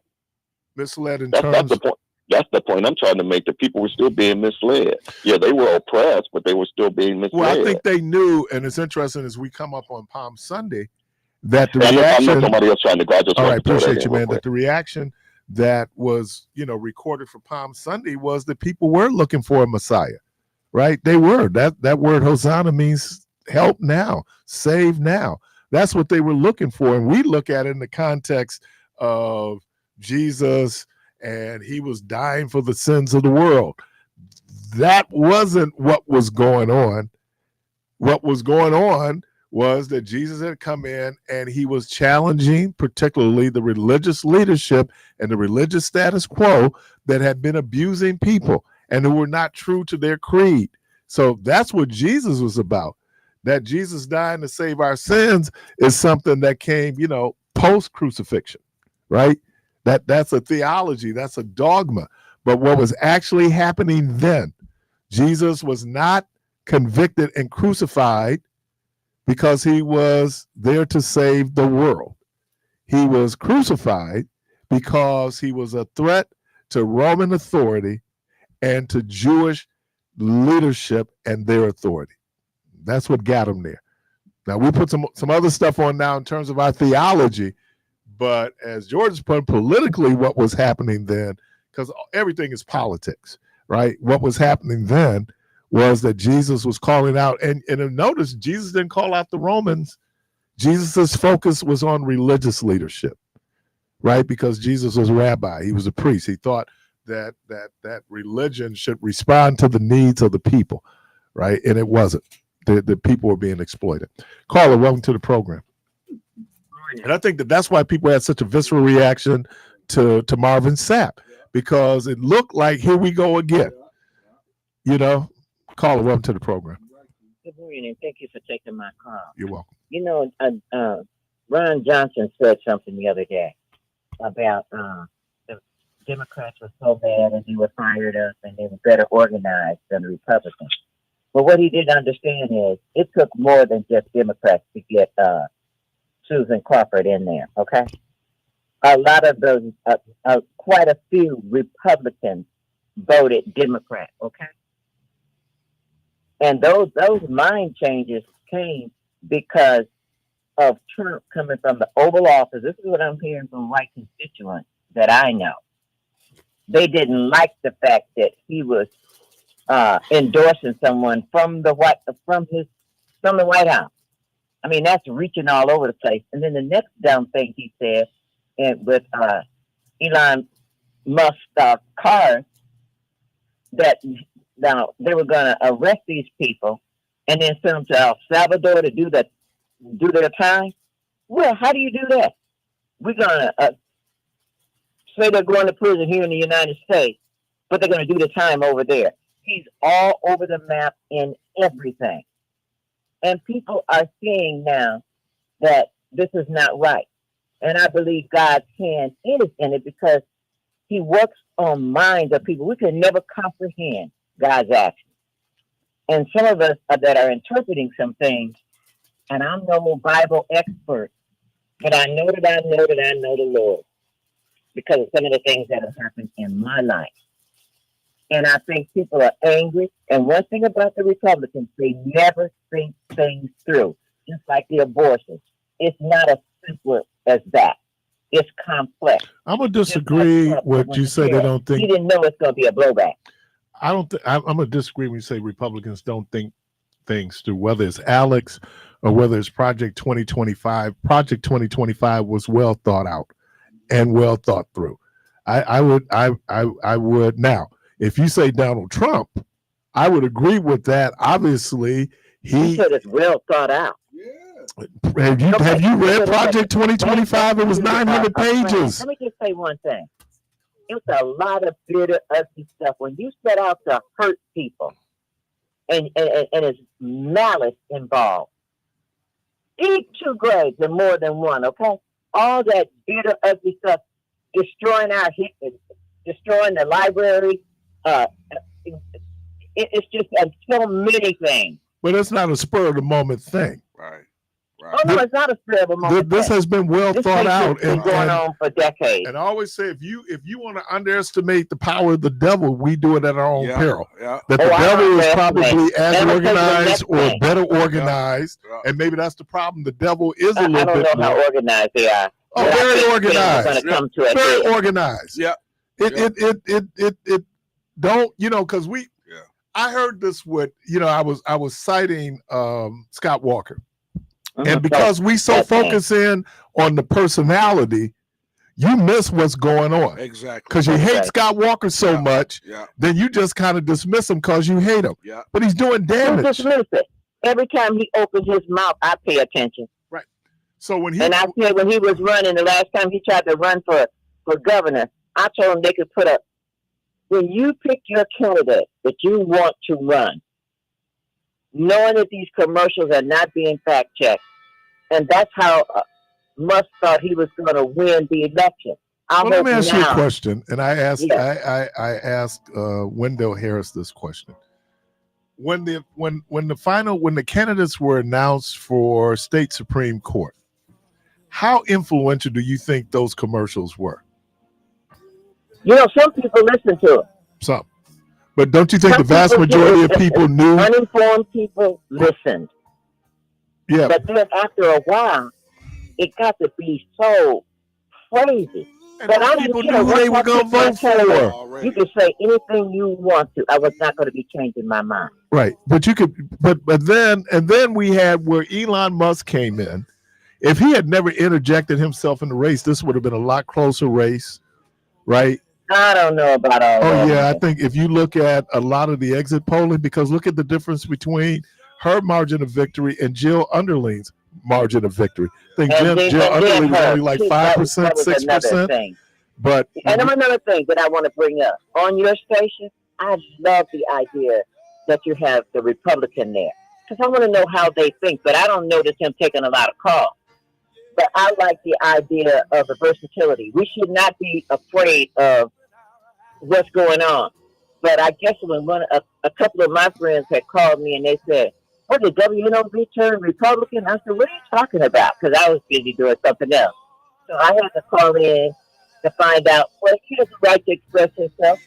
Misled in terms. That's the point. That's the point I'm trying to make. The people were still being misled. Yeah, they were oppressed, but they were still being misled. Well, I think they knew, and it's interesting as we come up on Palm Sunday, that the reaction. I know somebody else trying to go. All right, appreciate you, man. That the reaction that was, recorded for Palm Sunday was that people were looking for a Messiah, right? They were. That word Hosanna means help now, save now. That's what they were looking for. And we look at it in the context of Jesus, and he was dying for the sins of the world. That wasn't what was going on. What was going on was that Jesus had come in and he was challenging particularly the religious leadership and the religious status quo that had been abusing people and who were not true to their creed. So that's what Jesus was about. That Jesus dying to save our sins is something that came, post-crucifixion, right? That's a theology, that's a dogma. But what was actually happening then, Jesus was not convicted and crucified because he was there to save the world. He was crucified because he was a threat to Roman authority and to Jewish leadership and their authority. That's what got him there. Now, we put some other stuff on now in terms of our theology, but as George put politically, what was happening then, because everything is politics, right? What was happening then was that Jesus was calling out, and notice Jesus didn't call out the Romans. Jesus's focus was on religious leadership, right? Because Jesus was a rabbi, he was a priest. He thought that religion should respond to the needs of the people, right? And it wasn't. The people were being exploited. Carla, welcome to the program. And I think that's why people had such a visceral reaction to Marvin Sapp, because it looked like here we go again. Carla, welcome to the program. Good morning, and thank you for taking my call. You're welcome. Ron Johnson said something the other day about the Democrats were so bad and they were fired up and they were better organized than the Republicans. But what he didn't understand is it took more than just Democrats to get Susan Crawford in there, okay? A lot of those, quite a few Republicans voted Democrat, okay? And those mind changes came because of Trump coming from the Oval Office. This is what I'm hearing from white constituents that I know. They didn't like the fact that he was endorsing someone from the White House. I mean, that's reaching all over the place. And then the next dumb thing he said, and with Elon Musk's cars, that now they were going to arrest these people and then send them to El Salvador to do their time. Well, how do you do that? We're going to say they're going to prison here in the United States, but they're going to do the time over there. He's all over the map in everything. And people are seeing now that this is not right. And I believe God's hand is in it because he works on minds of people. We can never comprehend God's actions. And some of us that are interpreting some things, and I'm no Bible expert, but I know that I know the Lord because of some of the things that have happened in my life. And I think people are angry. And one thing about the Republicans, they never think things through. Just like the abortion. It's not as simple as that. It's complex. I'm going to disagree with you say they don't think. He didn't know it's going to be a blowback. I'm going to disagree when you say Republicans don't think things through, whether it's Alex or whether it's Project 2025. Project 2025 was well thought out and well thought through. I would now. If you say Donald Trump, I would agree with that. Obviously, he said it's well thought out. Have you read Project 2025? It was 900 pages. Let me just say one thing. It's a lot of bitter, ugly stuff. When you set out to hurt people, and it's malice involved, eat 2 grades and more than one. Okay, all that bitter, ugly stuff, destroying the library. It's just so many things. But it's not a spur of the moment thing. Right. Oh no, it's not a spur of the moment. This has been well thought out and going on for decades. And I always say, if you want to underestimate the power of the devil, we do it at our own peril. Yeah. That the devil is probably as organized or better organized, and maybe that's the problem. The devil is a little bit. I don't know how organized they are. Oh, But I very think things are organized. going to come to a Very head. organized. Yeah. It don't, because Yeah. I heard this with, I was citing Scott Walker. And because we so focus in on the personality, you miss what's going on. Exactly. Because you That's hate right. Scott Walker so much, Yeah. then you just kind of dismiss him because you hate him. Yeah. But he's doing Don't damage. dismiss it. Every time he opens his mouth, I pay attention. So when he And I said when he was running, the last time he tried to run for governor, I told him they could put up, when you pick your candidate that you want to run, knowing that these commercials are not being fact checked, and that's how Musk thought he was going to win the election. Well, let me ask you a now. question, and I asked Yeah. I asked Wendell Harris this question. When the candidates were announced for state Supreme Court, how influential do you think those commercials were? Some people listen to it. Some, but don't you think Some the vast people majority of people knew? Uninformed people listened. Yeah, But then after a while, it got to be so crazy. and But I people didn't care knew who what they were I going to picked my vote candidate. for. Already. You can say anything you want to. I was not going to be changing my mind. Right, but you could, but then we had where Elon Musk came in. If he had never interjected himself in the race, this would have been a lot closer race, right? I don't know about all that. Oh yeah, I think if you look at a lot of the exit polling, because look at the difference between her margin of victory and Jill Underling's margin of victory. I think Jill Underling was only like 5%, 6%. But and another thing that I want to bring up on your station, I love the idea that you have the Republican there, because I want to know how they think. But I don't notice him taking a lot of calls. But I like the idea of the versatility. We should not be afraid of what's going on. But I guess when a couple of my friends had called me and they said, "What did WNOV turn Republican?" I said, "What are you talking about?" Because I was busy doing something else. So I had to call in to find out. Well, he has a right to express himself,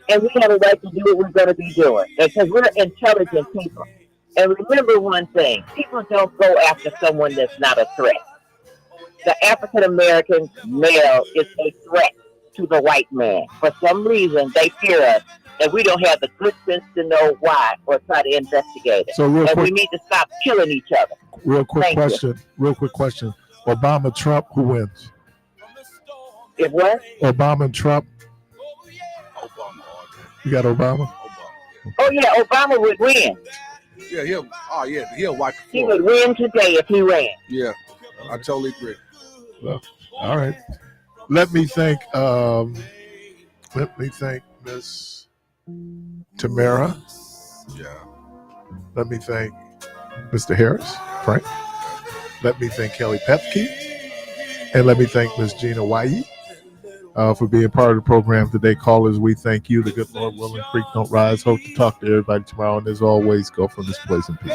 and we have a right to do what we're going to be doing, because we're intelligent people. And remember one thing: people don't go after someone that's not a threat. The African American male is a threat to the white man. For some reason, they fear us, and we don't have the good sense to know why or try to investigate it. So real and quick, we need to stop killing each other. real quick Thank you. question. Real quick question. Obama, Trump, who wins? If what? Obama and Trump. Obama. You got Obama? Oh yeah, Obama would win. Yeah, he'll wipe the He floor. would win today if he ran. Yeah, I totally agree. Well, all right. Let me thank Miss Tamara. Yeah. Let me thank Mr. Harris, Frank. Let me thank Kelly Pepke. And let me thank Miss Gina Wayi for being part of the program today. Callers, we thank you. The good Lord willing, creek don't rise. Hope to talk to everybody tomorrow. And as always, go from this place in peace.